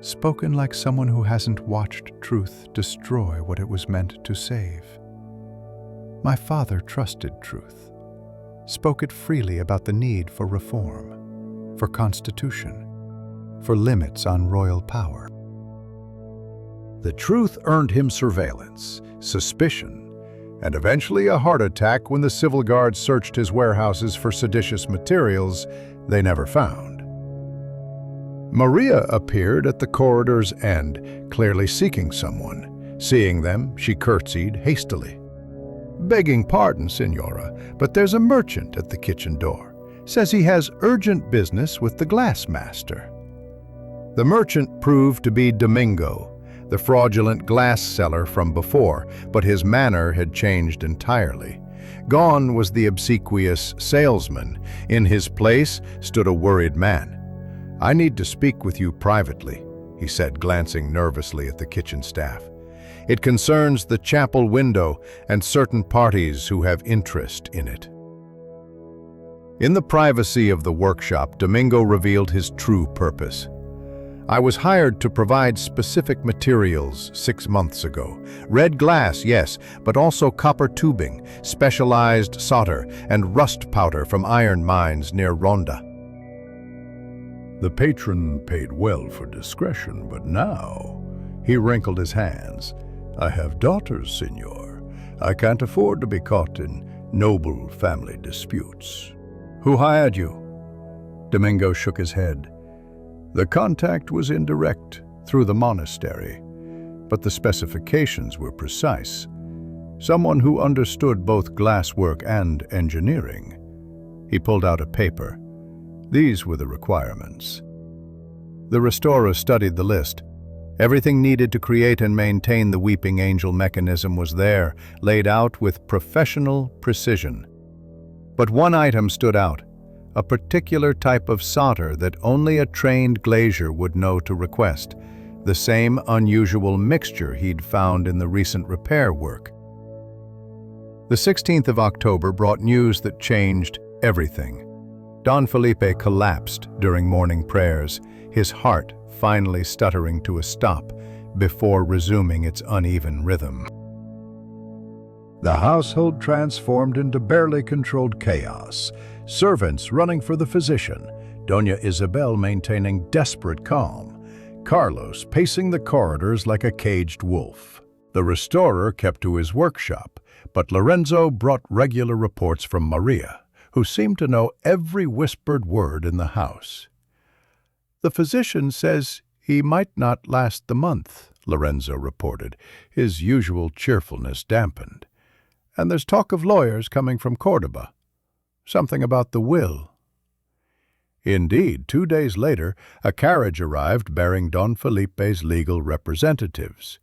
Spoken like someone who hasn't watched truth destroy what it was meant to save. My father trusted truth, spoke it freely about the need for reform, for constitution, for limits on royal power. The truth earned him surveillance, suspicion, and eventually a heart attack when the civil guards searched his warehouses for seditious materials they never found. Maria appeared at the corridor's end, clearly seeking someone. Seeing them, she curtsied hastily. "Begging pardon, Signora, but there's a merchant at the kitchen door. Says he has urgent business with the glass master." The merchant proved to be Domingo, the fraudulent glass seller from before, but his manner had changed entirely. Gone was the obsequious salesman. In his place stood a worried man. "I need to speak with you privately," he said, glancing nervously at the kitchen staff. "It concerns the chapel window and certain parties who have interest in it." In the privacy of the workshop, Domingo revealed his true purpose. "I was hired to provide specific materials 6 months ago. Red glass, yes, but also copper tubing, specialized solder, and rust powder from iron mines near Ronda." The patron paid well for discretion, but now, he wrinkled his hands. "I have daughters, Signor. I can't afford to be caught in noble family disputes." "Who hired you?" Domingo shook his head. "The contact was indirect, through the monastery, but the specifications were precise. Someone who understood both glasswork and engineering." He pulled out a paper. These were the requirements. The restorer studied the list. Everything needed to create and maintain the Weeping Angel mechanism was there, laid out with professional precision. But one item stood out. A particular type of solder that only a trained glazier would know to request, the same unusual mixture he'd found in the recent repair work. The 16th of October brought news that changed everything. Don Felipe collapsed during morning prayers, his heart finally stuttering to a stop before resuming its uneven rhythm. The household transformed into barely controlled chaos. Servants running for the physician, Doña Isabel maintaining desperate calm, Carlos pacing the corridors like a caged wolf. The restorer kept to his workshop, but Lorenzo brought regular reports from Maria, who seemed to know every whispered word in the house. "The physician says he might not last the month," Lorenzo reported, his usual cheerfulness dampened. "And there's talk of lawyers coming from Cordoba. Something about the will." Indeed, 2 days later, a carriage arrived bearing Don Felipe's legal representatives.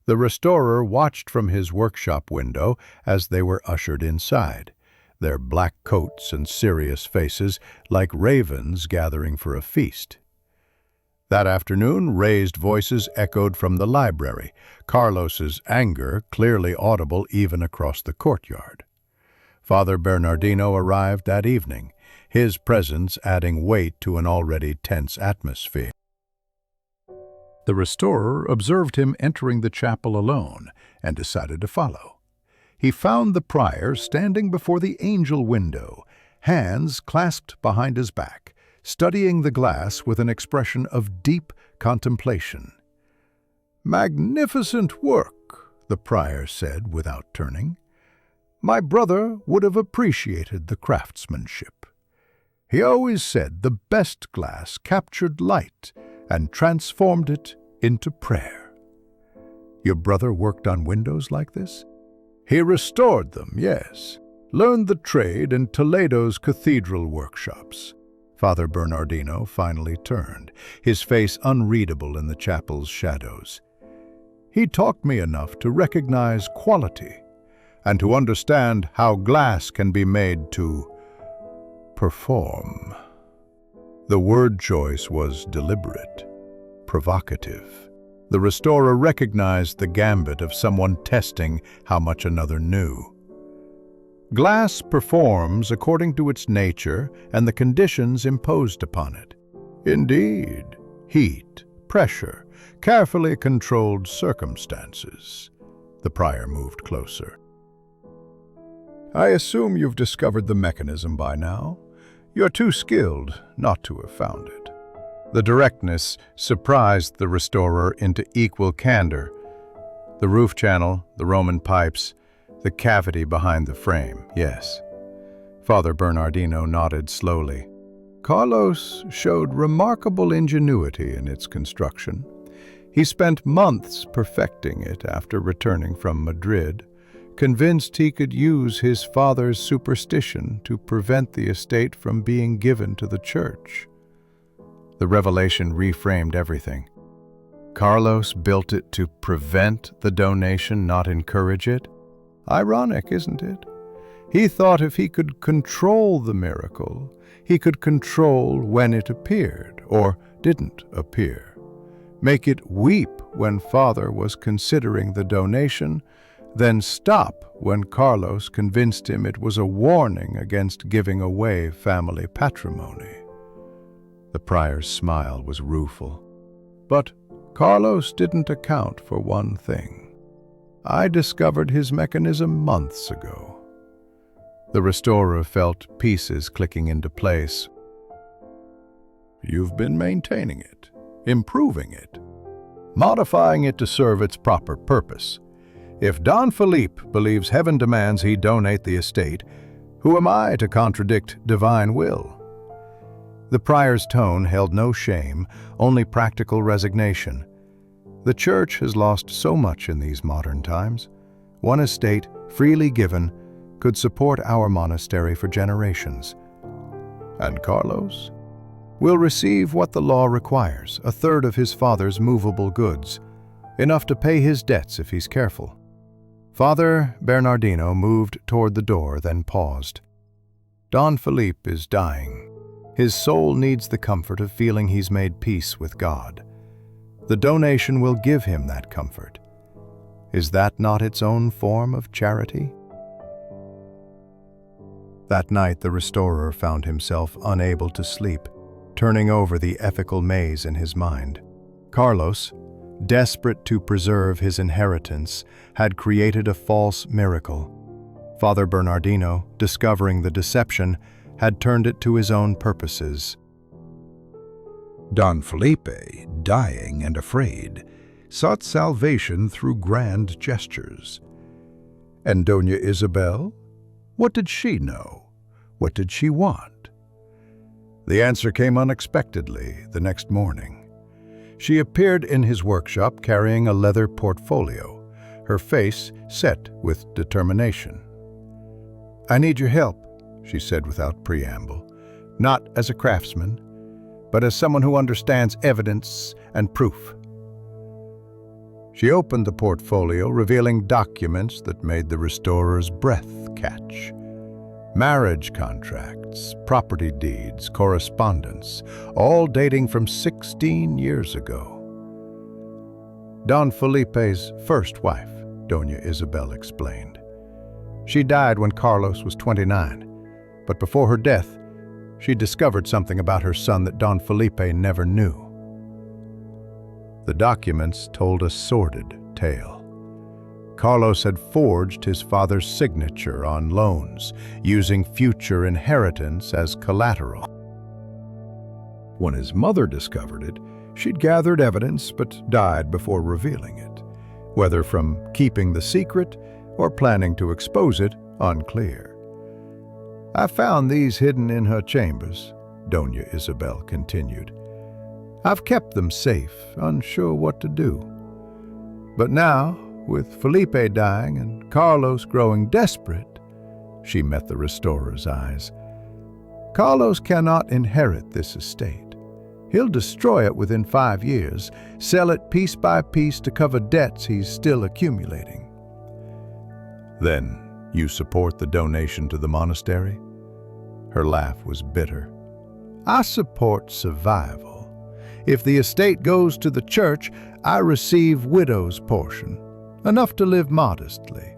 The restorer watched from his workshop window as they were ushered inside, their black coats and serious faces like ravens gathering for a feast. That afternoon, raised voices echoed from the library, Carlos's anger clearly audible even across the courtyard. Father Bernardino arrived that evening, his presence adding weight to an already tense atmosphere. The restorer observed him entering the chapel alone and decided to follow. He found the prior standing before the angel window, hands clasped behind his back, studying the glass with an expression of deep contemplation. "Magnificent work," the prior said without turning. "My brother would have appreciated the craftsmanship. He always said the best glass captured light and transformed it into prayer." "Your brother worked on windows like this?" He restored them, yes. Learned the trade in Toledo's cathedral workshops. Father Bernardino finally turned, his face unreadable in the chapel's shadows. He taught me enough to recognize quality and to understand how glass can be made to perform. The word choice was deliberate, provocative. The restorer recognized the gambit of someone testing how much another knew. Glass performs according to its nature and the conditions imposed upon it. Indeed, heat, pressure, carefully controlled circumstances. The prior moved closer. I assume you've discovered the mechanism by now. You're too skilled not to have found it. The directness surprised the restorer into equal candor. The roof channel, the Roman pipes, the cavity behind the frame, yes. Father Bernardino nodded slowly. Carlos showed remarkable ingenuity in its construction. He spent months perfecting it after returning from Madrid, convinced he could use his father's superstition to prevent the estate from being given to the church. The revelation reframed everything. Carlos built it to prevent the donation, not encourage it? Ironic, isn't it? He thought if he could control the miracle, he could control when it appeared or didn't appear. Make it weep when Father was considering the donation, then stop when Carlos convinced him it was a warning against giving away family patrimony. The prior's smile was rueful. But Carlos didn't account for one thing. I discovered his mechanism months ago. The restorer felt pieces clicking into place. You've been maintaining it, improving it, modifying it to serve its proper purpose. If Don Felipe believes heaven demands he donate the estate, who am I to contradict divine will? The prior's tone held no shame, only practical resignation. The church has lost so much in these modern times. One estate, freely given, could support our monastery for generations. And Carlos will receive what the law requires, a third of his father's movable goods, enough to pay his debts if he's careful. Father Bernardino moved toward the door, then paused. Don Felipe is dying. His soul needs the comfort of feeling he's made peace with God. The donation will give him that comfort. Is that not its own form of charity? That night, the restorer found himself unable to sleep, turning over the ethical maze in his mind. Carlos, desperate to preserve his inheritance, had created a false miracle. Father Bernardino, discovering the deception, had turned it to his own purposes. Don Felipe, dying and afraid, sought salvation through grand gestures. And Doña Isabel? What did she know? What did she want? The answer came unexpectedly the next morning. She appeared in his workshop carrying a leather portfolio, her face set with determination. I need your help, she said without preamble, not as a craftsman, but as someone who understands evidence and proof. She opened the portfolio, revealing documents that made the restorer's breath catch. Marriage contracts, property deeds, correspondence, all dating from 16 years ago. Don Felipe's first wife, Doña Isabel explained. She died when Carlos was 29, but before her death, she discovered something about her son that Don Felipe never knew. The documents told a sordid tale. Carlos had forged his father's signature on loans, using future inheritance as collateral. When his mother discovered it, she'd gathered evidence but died before revealing it. Whether from keeping the secret or planning to expose it, unclear. I found these hidden in her chambers, Doña Isabel continued. I've kept them safe, unsure what to do. But now, with Felipe dying and Carlos growing desperate, she met the restorer's eyes. Carlos cannot inherit this estate. He'll destroy it within 5 years, sell it piece by piece to cover debts he's still accumulating. Then you support the donation to the monastery? Her laugh was bitter. I support survival. If the estate goes to the church, I receive widow's portion, enough to live modestly.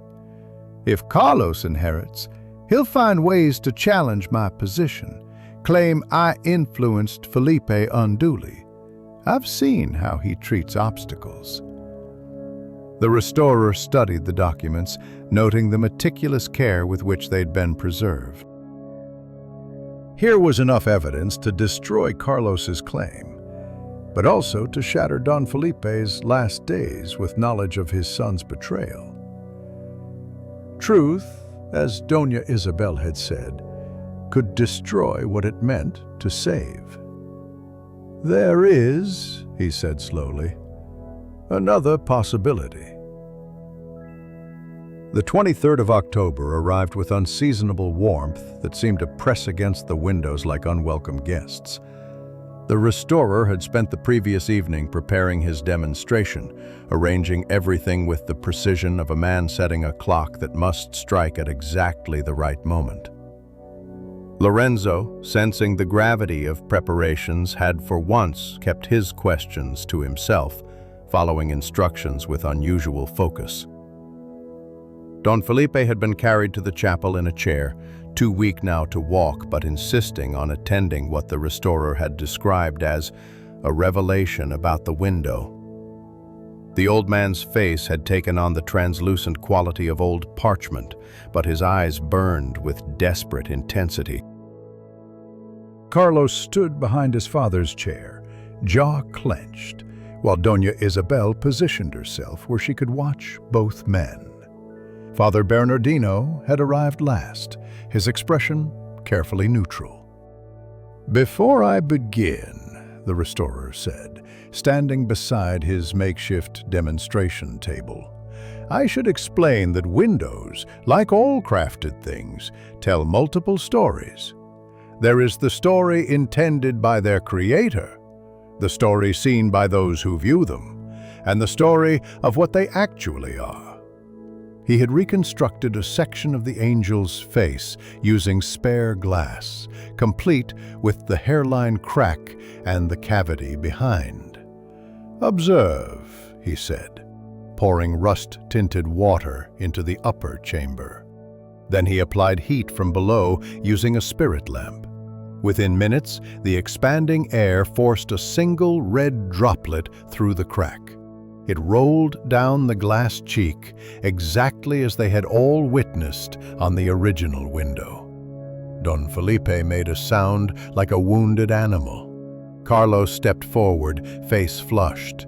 If Carlos inherits, he'll find ways to challenge my position, claim I influenced Felipe unduly. I've seen how he treats obstacles. The restorer studied the documents, noting the meticulous care with which they'd been preserved. Here was enough evidence to destroy Carlos's claim, but also to shatter Don Felipe's last days with knowledge of his son's betrayal. Truth, as Doña Isabel had said, could destroy what it meant to save. There is, he said slowly, another possibility. The 23rd of October arrived with unseasonable warmth that seemed to press against the windows like unwelcome guests. The restorer had spent the previous evening preparing his demonstration, arranging everything with the precision of a man setting a clock that must strike at exactly the right moment. Lorenzo, sensing the gravity of preparations, had for once kept his questions to himself, following instructions with unusual focus. Don Felipe had been carried to the chapel in a chair, too weak now to walk, but insisting on attending what the restorer had described as a revelation about the window. The old man's face had taken on the translucent quality of old parchment, but his eyes burned with desperate intensity. Carlos stood behind his father's chair, jaw clenched, while Doña Isabel positioned herself where she could watch both men. Father Bernardino had arrived last, his expression carefully neutral. "Before I begin," the restorer said, standing beside his makeshift demonstration table, "I should explain that windows, like all crafted things, tell multiple stories. There is the story intended by their creator, the story seen by those who view them, and the story of what they actually are." He had reconstructed a section of the angel's face using spare glass, complete with the hairline crack and the cavity behind. "Observe," he said, pouring rust-tinted water into the upper chamber. Then he applied heat from below using a spirit lamp. Within minutes, the expanding air forced a single red droplet through the crack. It rolled down the glass cheek exactly as they had all witnessed on the original window. Don Felipe made a sound like a wounded animal. Carlos stepped forward, face flushed.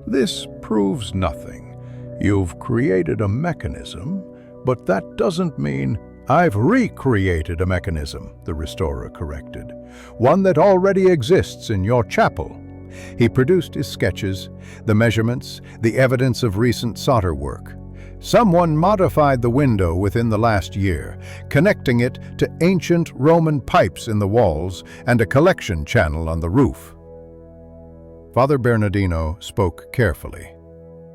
"This proves nothing. You've created a mechanism, but that doesn't mean—" "I've recreated a mechanism," the restorer corrected. "One that already exists in your chapel." He produced his sketches, the measurements, the evidence of recent solder work. Someone modified the window within the last year, connecting it to ancient Roman pipes in the walls and a collection channel on the roof. Father Bernardino spoke carefully.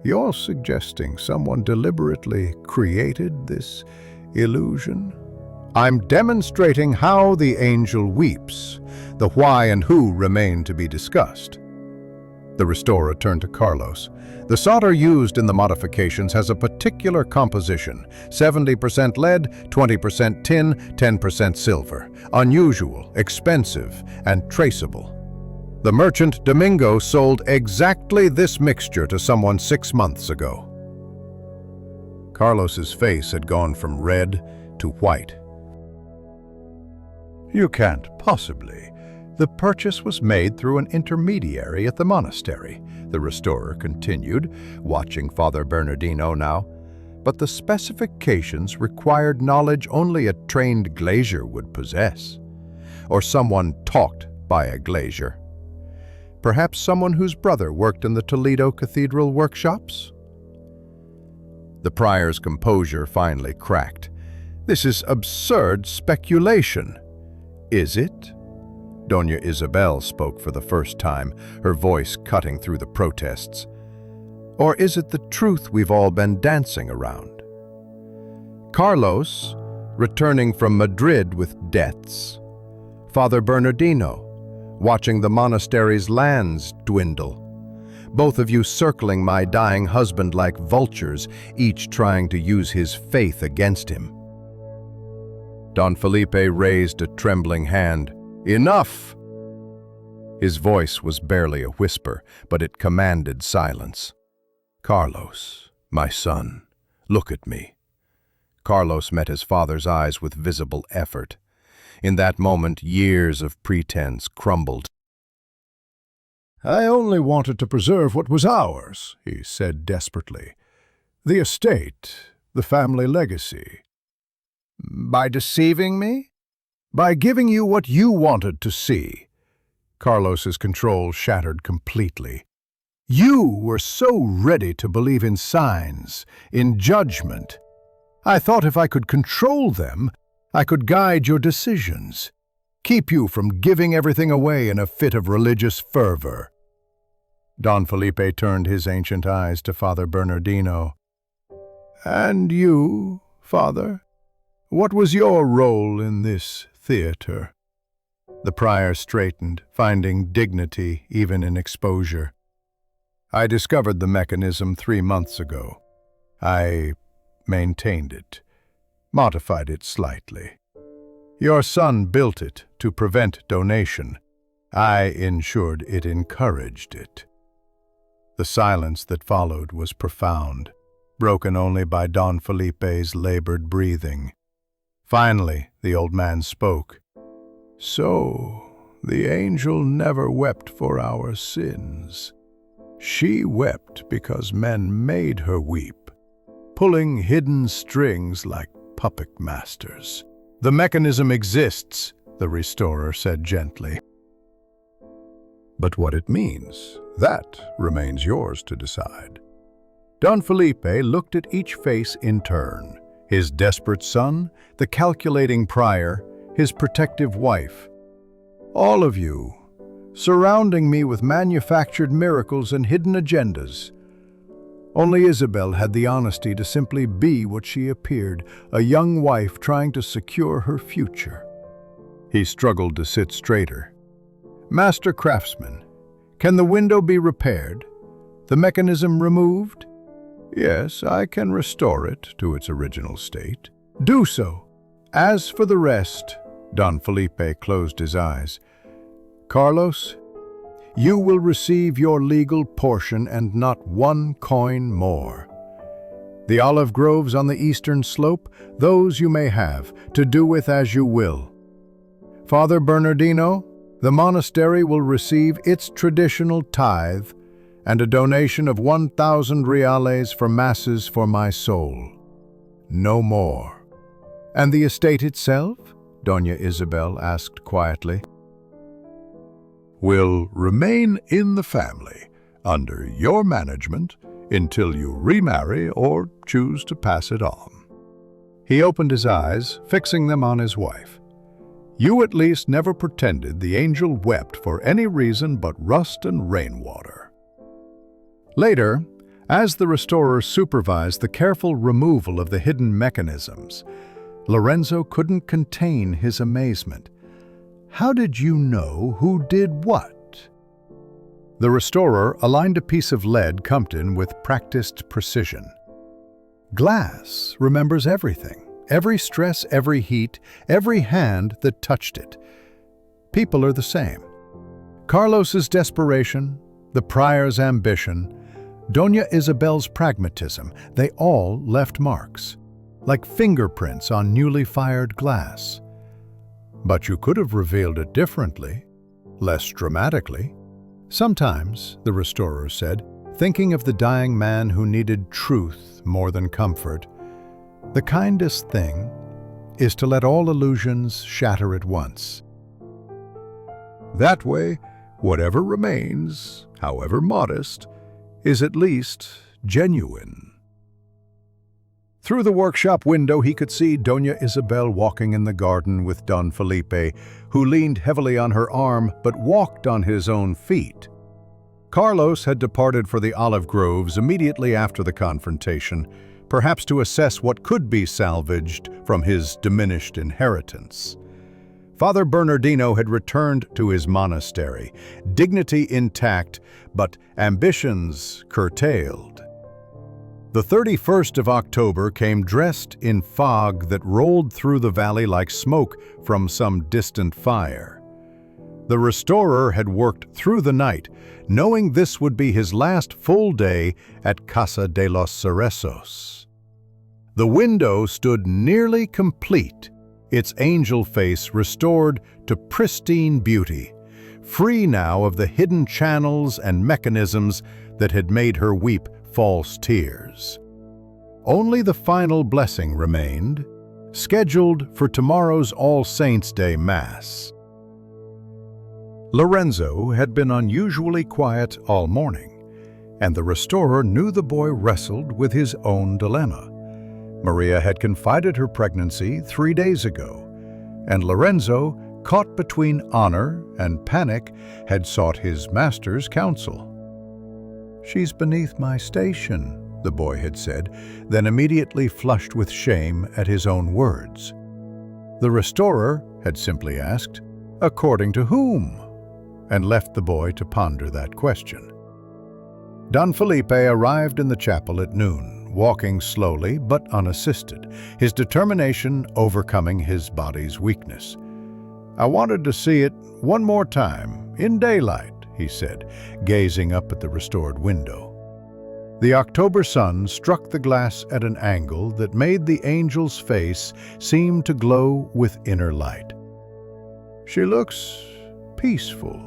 "You're suggesting someone deliberately created this illusion?" "I'm demonstrating how the angel weeps. The why and who remain to be discussed." The restorer turned to Carlos. "The solder used in the modifications has a particular composition: 70% lead, 20% tin, 10% silver. Unusual, expensive, and traceable. The merchant Domingo sold exactly this mixture to someone 6 months ago." Carlos's face had gone from red to white. "You can't possibly. The purchase was made through an intermediary at the monastery," the restorer continued, watching Father Bernardino now. "But the specifications required knowledge only a trained glazier would possess, or someone taught by a glazier. Perhaps someone whose brother worked in the Toledo Cathedral workshops? The prior's composure finally cracked. This is absurd speculation. Is it? Doña Isabel spoke for the first time, her voice cutting through the protests. Or is it the truth we've all been dancing around? Carlos, returning from Madrid with debts. Father Bernardino, watching the monastery's lands dwindle. Both of you circling my dying husband like vultures, each trying to use his faith against him. Don Felipe raised a trembling hand. Enough! His voice was barely a whisper, but it commanded silence. Carlos, my son, look at me. Carlos met his father's eyes with visible effort. In that moment, years of pretense crumbled. I only wanted to preserve what was ours, he said desperately. The estate, the family legacy. By deceiving me? By giving you what you wanted to see. Carlos's control shattered completely. You were so ready to believe in signs, in judgment. I thought if I could control them, I could guide your decisions, keep you from giving everything away in a fit of religious fervor. Don Felipe turned his ancient eyes to Father Bernardino. And you, Father, what was your role in this theater? The prior straightened, finding dignity even in exposure. I discovered the mechanism 3 months ago. I maintained it, modified it slightly. Your son built it to prevent donation. I ensured it encouraged it. The silence that followed was profound, broken only by Don Felipe's labored breathing. Finally, the old man spoke. So, the angel never wept for our sins. She wept because men made her weep, pulling hidden strings like puppet masters. The mechanism exists, the restorer said gently. But what it means, that remains yours to decide. Don Felipe looked at each face in turn. His desperate son, the calculating prior, his protective wife. All of you, surrounding me with manufactured miracles and hidden agendas. Only Isabel had the honesty to simply be what she appeared, a young wife trying to secure her future. He struggled to sit straighter. Master craftsman, can the window be repaired? The mechanism removed? Yes, I can restore it to its original state. Do so. As for the rest, Don Felipe closed his eyes. Carlos, you will receive your legal portion and not 1 coin more. The olive groves on the eastern slope, those you may have, to do with as you will. Father Bernardino, the monastery will receive its traditional tithe and a donation of 1,000 reales for masses for my soul. No more. And the estate itself? Doña Isabel asked quietly. Will remain in the family, under your management, until you remarry or choose to pass it on. He opened his eyes, fixing them on his wife. You at least never pretended the angel wept for any reason but rust and rainwater. Later, as the restorer supervised the careful removal of the hidden mechanisms, Lorenzo couldn't contain his amazement. How did you know who did what? The restorer aligned a piece of lead Compton with practiced precision. Glass remembers everything, every stress, every heat, every hand that touched it. People are the same. Carlos's desperation, the prior's ambition, Doña Isabel's pragmatism, they all left marks, like fingerprints on newly fired glass. But you could have revealed it differently, less dramatically. Sometimes, the restorer said, thinking of the dying man who needed truth more than comfort, the kindest thing is to let all illusions shatter at once. That way, Whatever remains, however modest, is at least genuine. Through the workshop window, he could see Doña Isabel walking in the garden with Don Felipe, who leaned heavily on her arm but walked on his own feet. Carlos had departed for the olive groves immediately after the confrontation, perhaps to assess what could be salvaged from his diminished inheritance. Father Bernardino had returned to his monastery, dignity intact, but ambitions curtailed. The 31st of October came dressed in fog that rolled through the valley like smoke from some distant fire. The restorer had worked through the night, knowing this would be his last full day at Casa de los Cerezos. The window stood nearly complete, its angel face restored to pristine beauty, free now of the hidden channels and mechanisms that had made her weep false tears. Only the final blessing remained, scheduled for tomorrow's All Saints' Day Mass. Lorenzo had been unusually quiet all morning, and the restorer knew the boy wrestled with his own dilemma. Maria had confided her pregnancy 3 days ago, and Lorenzo, caught between honor and panic, had sought his master's counsel. "She's beneath my station," the boy had said, then immediately flushed with shame at his own words. The restorer had simply asked, "According to whom?" and left the boy to ponder that question. Don Felipe arrived in the chapel at noon, walking slowly but unassisted, his determination overcoming his body's weakness. "I wanted to see it one more time, in daylight," he said, gazing up at the restored window. The October sun struck the glass at an angle that made the angel's face seem to glow with inner light. "She looks peaceful,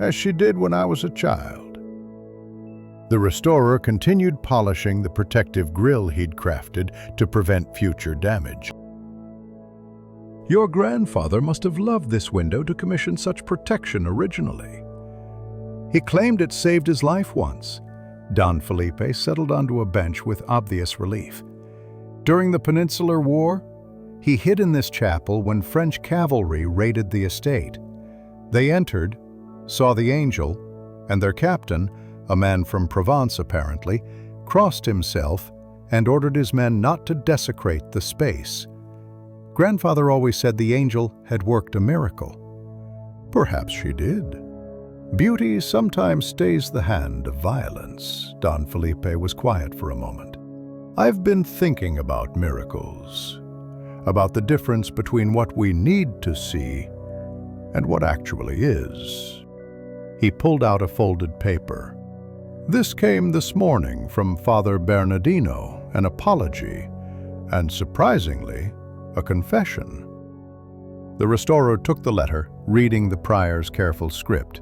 as she did when I was a child." The restorer continued polishing the protective grille he'd crafted to prevent future damage. "Your grandfather must have loved this window to commission such protection originally. He claimed it saved his life once." Don Felipe settled onto a bench with obvious relief. "During the Peninsular War, he hid in this chapel when French cavalry raided the estate. They entered, saw the angel, and their captain, a man from Provence apparently, crossed himself and ordered his men not to desecrate the space. Grandfather always said the angel had worked a miracle." "Perhaps she did. Beauty sometimes stays the hand of violence." Don Felipe was quiet for a moment. "I've been thinking about miracles, about the difference between what we need to see and what actually is." He pulled out a folded paper. "This came this morning from Father Bernardino, an apology, and surprisingly, a confession." The restorer took the letter, reading the prior's careful script.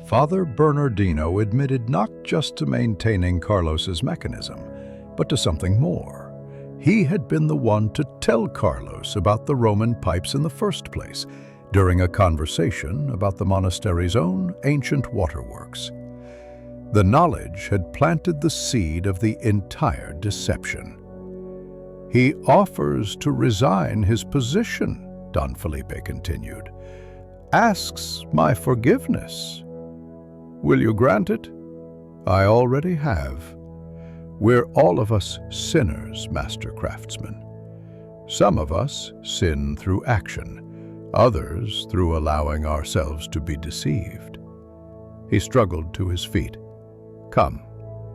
Father Bernardino admitted not just to maintaining Carlos's mechanism, but to something more. He had been the one to tell Carlos about the Roman pipes in the first place, during a conversation about the monastery's own ancient waterworks. The knowledge had planted the seed of the entire deception. "He offers to resign his position," Don Felipe continued. "Asks my forgiveness. Will you grant it?" "I already have. We're all of us sinners, Master Craftsman. Some of us sin through action, others through allowing ourselves to be deceived." He struggled to his feet. "Come,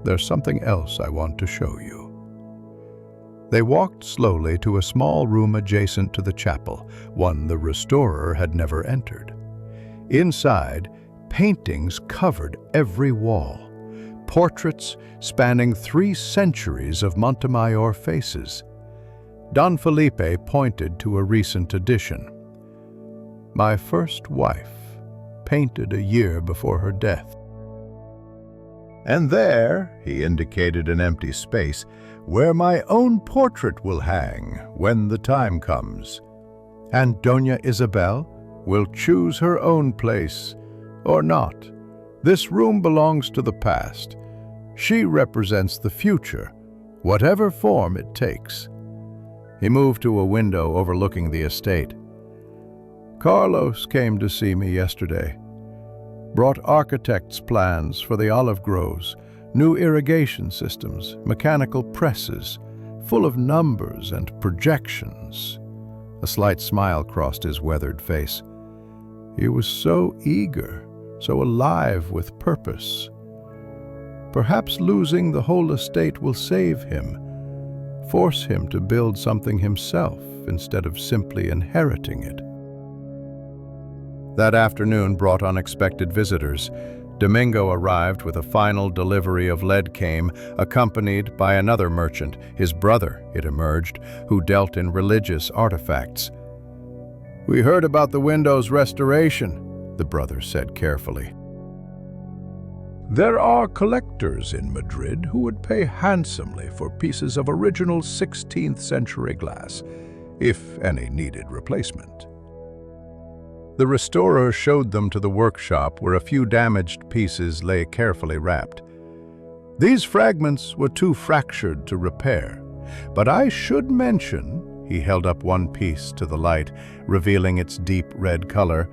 there's something else I want to show you." They walked slowly to a small room adjacent to the chapel, one the restorer had never entered. Inside, paintings covered every wall, portraits spanning 3 centuries of Montemayor faces. Don Felipe pointed to a recent addition. "My first wife, painted a year before her death." "And there," he indicated an empty space, "where my own portrait will hang when the time comes. And Doña Isabel will choose her own place or not. This room belongs to the past. She represents the future, whatever form it takes." He moved to a window overlooking the estate. "Carlos came to see me yesterday. Brought architect's plans for the olive groves, new irrigation systems, mechanical presses, full of numbers and projections." A slight smile crossed his weathered face. He was so eager, so alive with purpose. Perhaps losing the whole estate will save him, force him to build something himself instead of simply inheriting it. That afternoon brought unexpected visitors. Domingo arrived with a final delivery of lead cane, accompanied by another merchant, his brother, it emerged, who dealt in religious artifacts. "We heard about the window's restoration," the brother said carefully. There are collectors in Madrid who would pay handsomely for pieces of original 16th century glass, if any needed replacement. The restorer showed them to the workshop where a few damaged pieces lay carefully wrapped. These fragments were too fractured to repair, but I should mention, he held up one piece to the light, revealing its deep red color,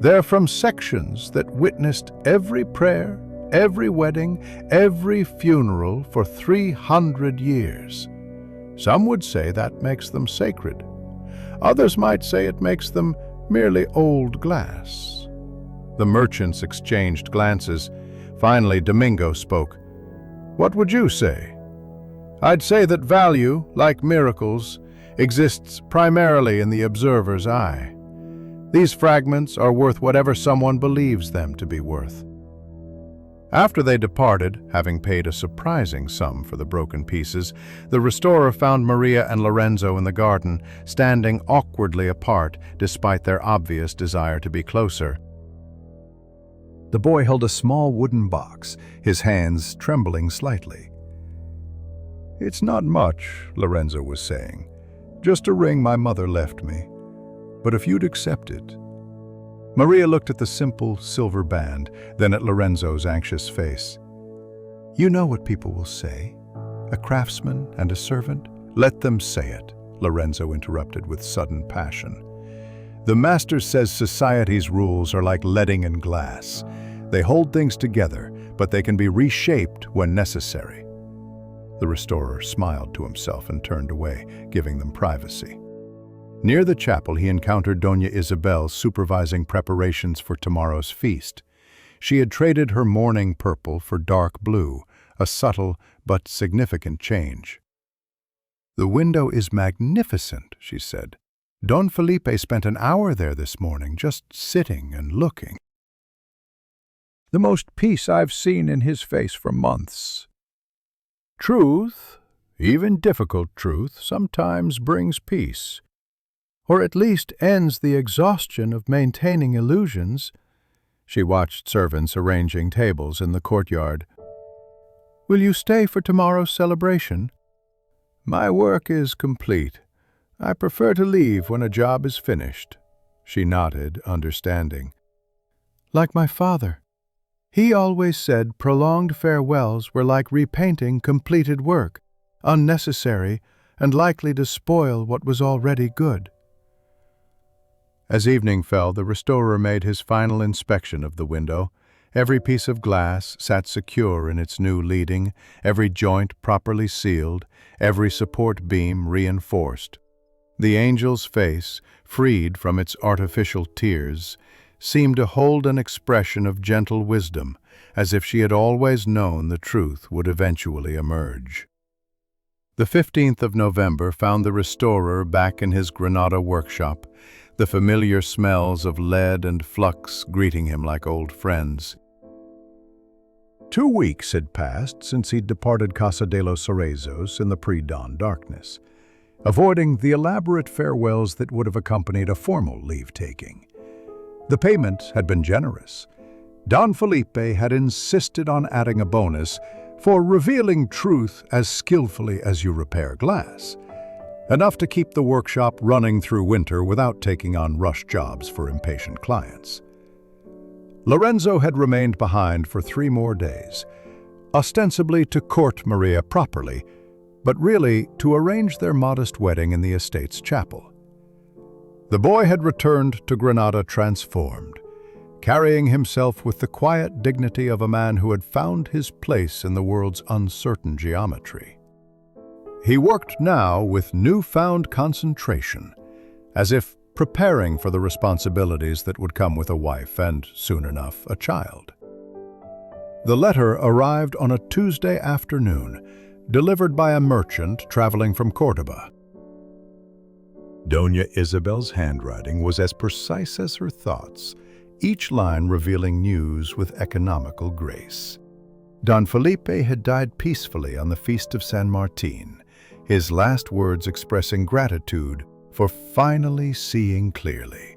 they're from sections that witnessed every prayer, every wedding, every funeral for 300 years. Some would say that makes them sacred. Others might say it makes them merely old glass. The merchants exchanged glances. Finally, Domingo spoke. "What would you say?" "I'd say that value, like miracles, exists primarily in the observer's eye. These fragments are worth whatever someone believes them to be worth." After they departed, having paid a surprising sum for the broken pieces, the restorer found Maria and Lorenzo in the garden, standing awkwardly apart despite their obvious desire to be closer. The boy held a small wooden box, his hands trembling slightly. "It's not much," Lorenzo was saying. "Just a ring my mother left me. But if you'd accept it." Maria looked at the simple silver band, then at Lorenzo's anxious face. "You know what people will say. A craftsman and a servant? Let them say it," Lorenzo interrupted with sudden passion. "The master says society's rules are like leading and glass. They hold things together, but they can be reshaped when necessary." The restorer smiled to himself and turned away, giving them privacy. Near the chapel, he encountered Doña Isabel supervising preparations for tomorrow's feast. She had traded her mourning purple for dark blue, a subtle but significant change. "The window is magnificent," she said. "Don Felipe spent an hour there this morning, just sitting and looking. The most peace I've seen in his face for months." Truth, even difficult truth, sometimes brings peace. Or at least ends the exhaustion of maintaining illusions. She watched servants arranging tables in the courtyard. "Will you stay for tomorrow's celebration?" "My work is complete. I prefer to leave when a job is finished." She nodded, understanding. "Like my father. He always said prolonged farewells were like repainting completed work, unnecessary and likely to spoil what was already good." As evening fell, the restorer made his final inspection of the window. Every piece of glass sat secure in its new leading, every joint properly sealed, every support beam reinforced. The angel's face, freed from its artificial tears, seemed to hold an expression of gentle wisdom, as if she had always known the truth would eventually emerge. The 15th of November found the restorer back in his Granada workshop, the familiar smells of lead and flux greeting him like old friends. 2 weeks had passed since he'd departed Casa de los Cerezos in the pre-dawn darkness, avoiding the elaborate farewells that would have accompanied a formal leave-taking. The payment had been generous. Don Felipe had insisted on adding a bonus for revealing truth as skillfully as you repair glass, enough to keep the workshop running through winter without taking on rush jobs for impatient clients. Lorenzo had remained behind for 3 more days, ostensibly to court Maria properly, but really to arrange their modest wedding in the estate's chapel. The boy had returned to Granada transformed, carrying himself with the quiet dignity of a man who had found his place in the world's uncertain geometry. He worked now with newfound concentration, as if preparing for the responsibilities that would come with a wife and, soon enough, a child. The letter arrived on a Tuesday afternoon, delivered by a merchant traveling from Córdoba. Doña Isabel's handwriting was as precise as her thoughts, each line revealing news with economical grace. Don Felipe had died peacefully on the feast of San Martin, his last words expressing gratitude for finally seeing clearly.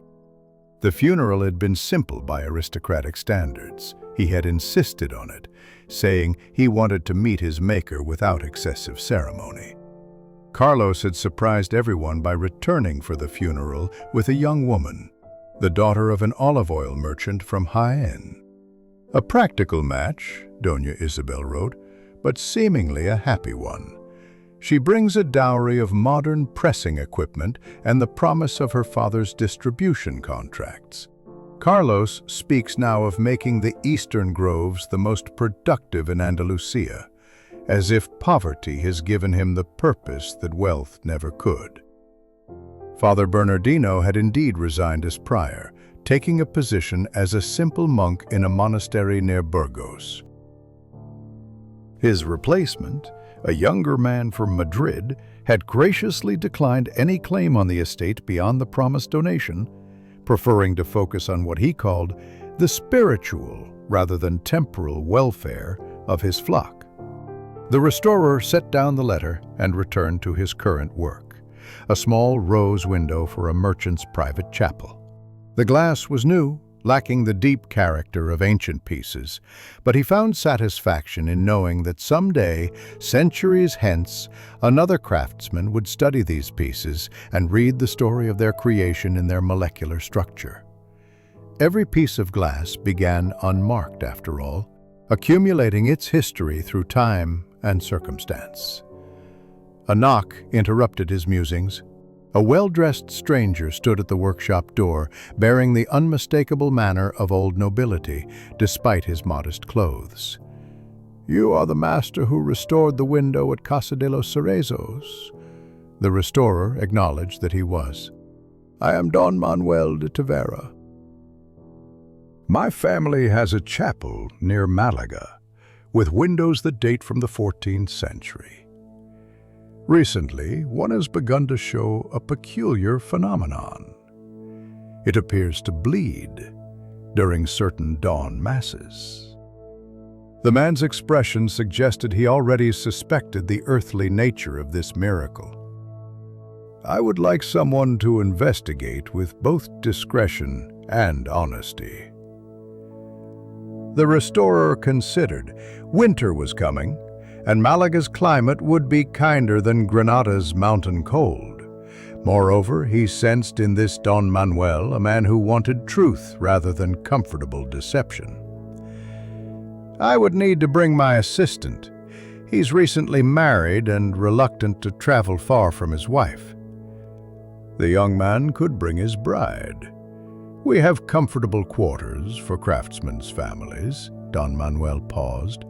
The funeral had been simple by aristocratic standards. He had insisted on it, saying he wanted to meet his maker without excessive ceremony. Carlos had surprised everyone by returning for the funeral with a young woman, the daughter of an olive oil merchant from Jaén. A practical match, Doña Isabel wrote, but seemingly a happy one. She brings a dowry of modern pressing equipment and the promise of her father's distribution contracts. Carlos speaks now of making the eastern groves the most productive in Andalusia, as if poverty has given him the purpose that wealth never could. Father Bernardino had indeed resigned as prior, taking a position as a simple monk in a monastery near Burgos. His replacement, a younger man from Madrid, had graciously declined any claim on the estate beyond the promised donation, preferring to focus on what he called the spiritual rather than temporal welfare of his flock. The restorer set down the letter and returned to his current work, a small rose window for a merchant's private chapel. The glass was new, lacking the deep character of ancient pieces, but he found satisfaction in knowing that someday, centuries hence, another craftsman would study these pieces and read the story of their creation in their molecular structure. Every piece of glass began unmarked, after all, accumulating its history through time and circumstance. A knock interrupted his musings. A well-dressed stranger stood at the workshop door, bearing the unmistakable manner of old nobility, despite his modest clothes. "You are the master who restored the window at Casa de los Cerezos?" The restorer acknowledged that he was. "I am Don Manuel de Tavera. My family has a chapel near Malaga, with windows that date from the 14th century. Recently, one has begun to show a peculiar phenomenon. It appears to bleed during certain dawn masses." The man's expression suggested he already suspected the earthly nature of this miracle. "I would like someone to investigate with both discretion and honesty." The restorer considered. Winter was coming, and Malaga's climate would be kinder than Granada's mountain cold. Moreover, he sensed in this Don Manuel a man who wanted truth rather than comfortable deception. "I would need to bring my assistant. He's recently married and reluctant to travel far from his wife." The young man could bring his bride. "We have comfortable quarters for craftsmen's families." Don Manuel paused.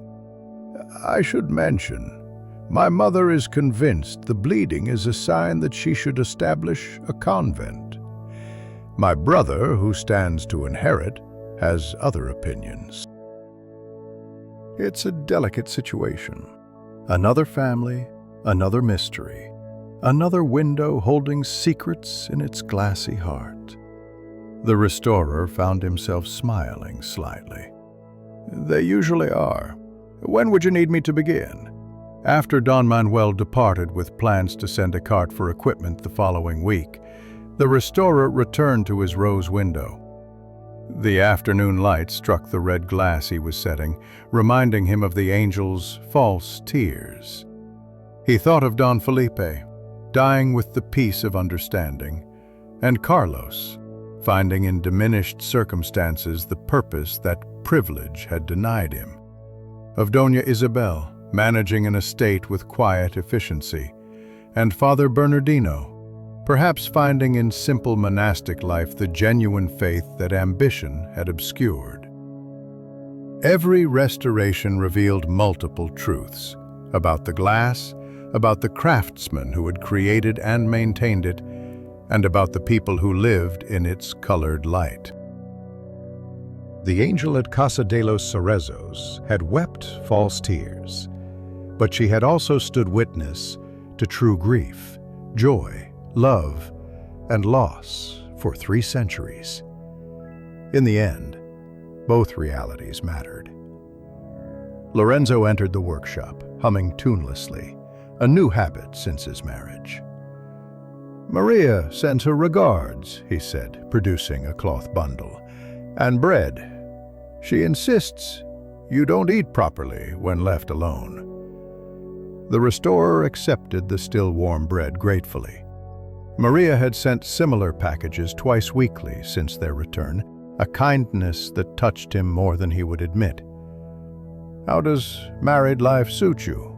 "I should mention, my mother is convinced the bleeding is a sign that she should establish a convent. My brother, who stands to inherit, has other opinions." It's a delicate situation. Another family, another mystery, another window holding secrets in its glassy heart. The restorer found himself smiling slightly. "They usually are. When would you need me to begin?" After Don Manuel departed with plans to send a cart for equipment the following week, the restorer returned to his rose window. The afternoon light struck the red glass he was setting, reminding him of the angel's false tears. He thought of Don Felipe, dying with the peace of understanding, and Carlos, finding in diminished circumstances the purpose that privilege had denied him. Of Doña Isabel, managing an estate with quiet efficiency, and Father Bernardino, perhaps finding in simple monastic life the genuine faith that ambition had obscured. Every restoration revealed multiple truths about the glass, about the craftsmen who had created and maintained it, and about the people who lived in its colored light. The angel at Casa de los Cerezos had wept false tears, but she had also stood witness to true grief, joy, love, and loss for 3 centuries. In the end, both realities mattered. Lorenzo entered the workshop, humming tunelessly, a new habit since his marriage. "Maria sends her regards," he said, producing a cloth bundle, "and bread. She insists you don't eat properly when left alone." The restorer accepted the still warm bread gratefully. Maria had sent similar packages twice weekly since their return, a kindness that touched him more than he would admit. "How does married life suit you?"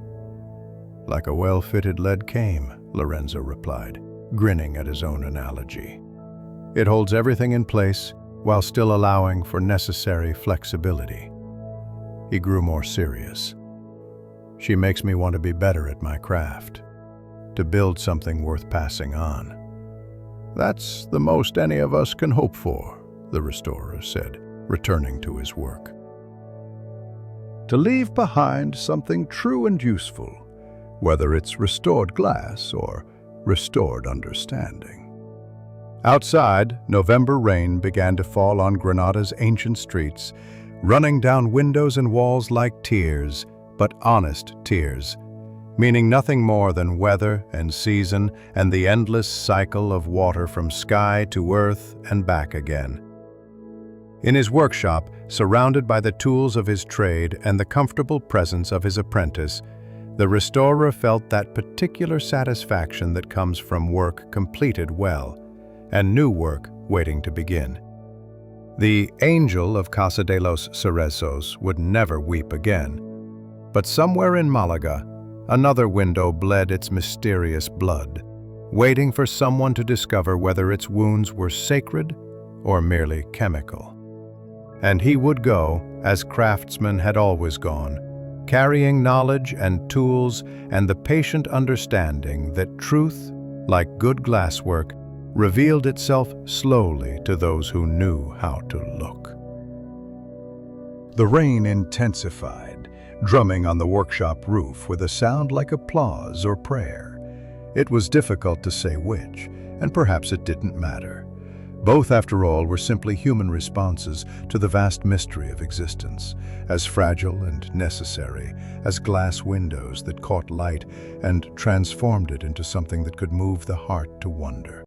"Like a well-fitted lead came," Lorenzo replied, grinning at his own analogy. "It holds everything in place while still allowing for necessary flexibility." He grew more serious. "She makes me want to be better at my craft, to build something worth passing on." "That's the most any of us can hope for," the restorer said, returning to his work. "To leave behind something true and useful, whether it's restored glass or restored understanding." Outside, November rain began to fall on Granada's ancient streets, running down windows and walls like tears, but honest tears, meaning nothing more than weather and season and the endless cycle of water from sky to earth and back again. In his workshop, surrounded by the tools of his trade and the comfortable presence of his apprentice, the restorer felt that particular satisfaction that comes from work completed well, and new work waiting to begin. The angel of Casa de los Cerezos would never weep again, but somewhere in Malaga, another window bled its mysterious blood, waiting for someone to discover whether its wounds were sacred or merely chemical. And he would go, as craftsmen had always gone, carrying knowledge and tools and the patient understanding that truth, like good glasswork, revealed itself slowly to those who knew how to look. The rain intensified, drumming on the workshop roof with a sound like applause or prayer. It was difficult to say which, and perhaps it didn't matter. Both, after all, were simply human responses to the vast mystery of existence, as fragile and necessary as glass windows that caught light and transformed it into something that could move the heart to wonder.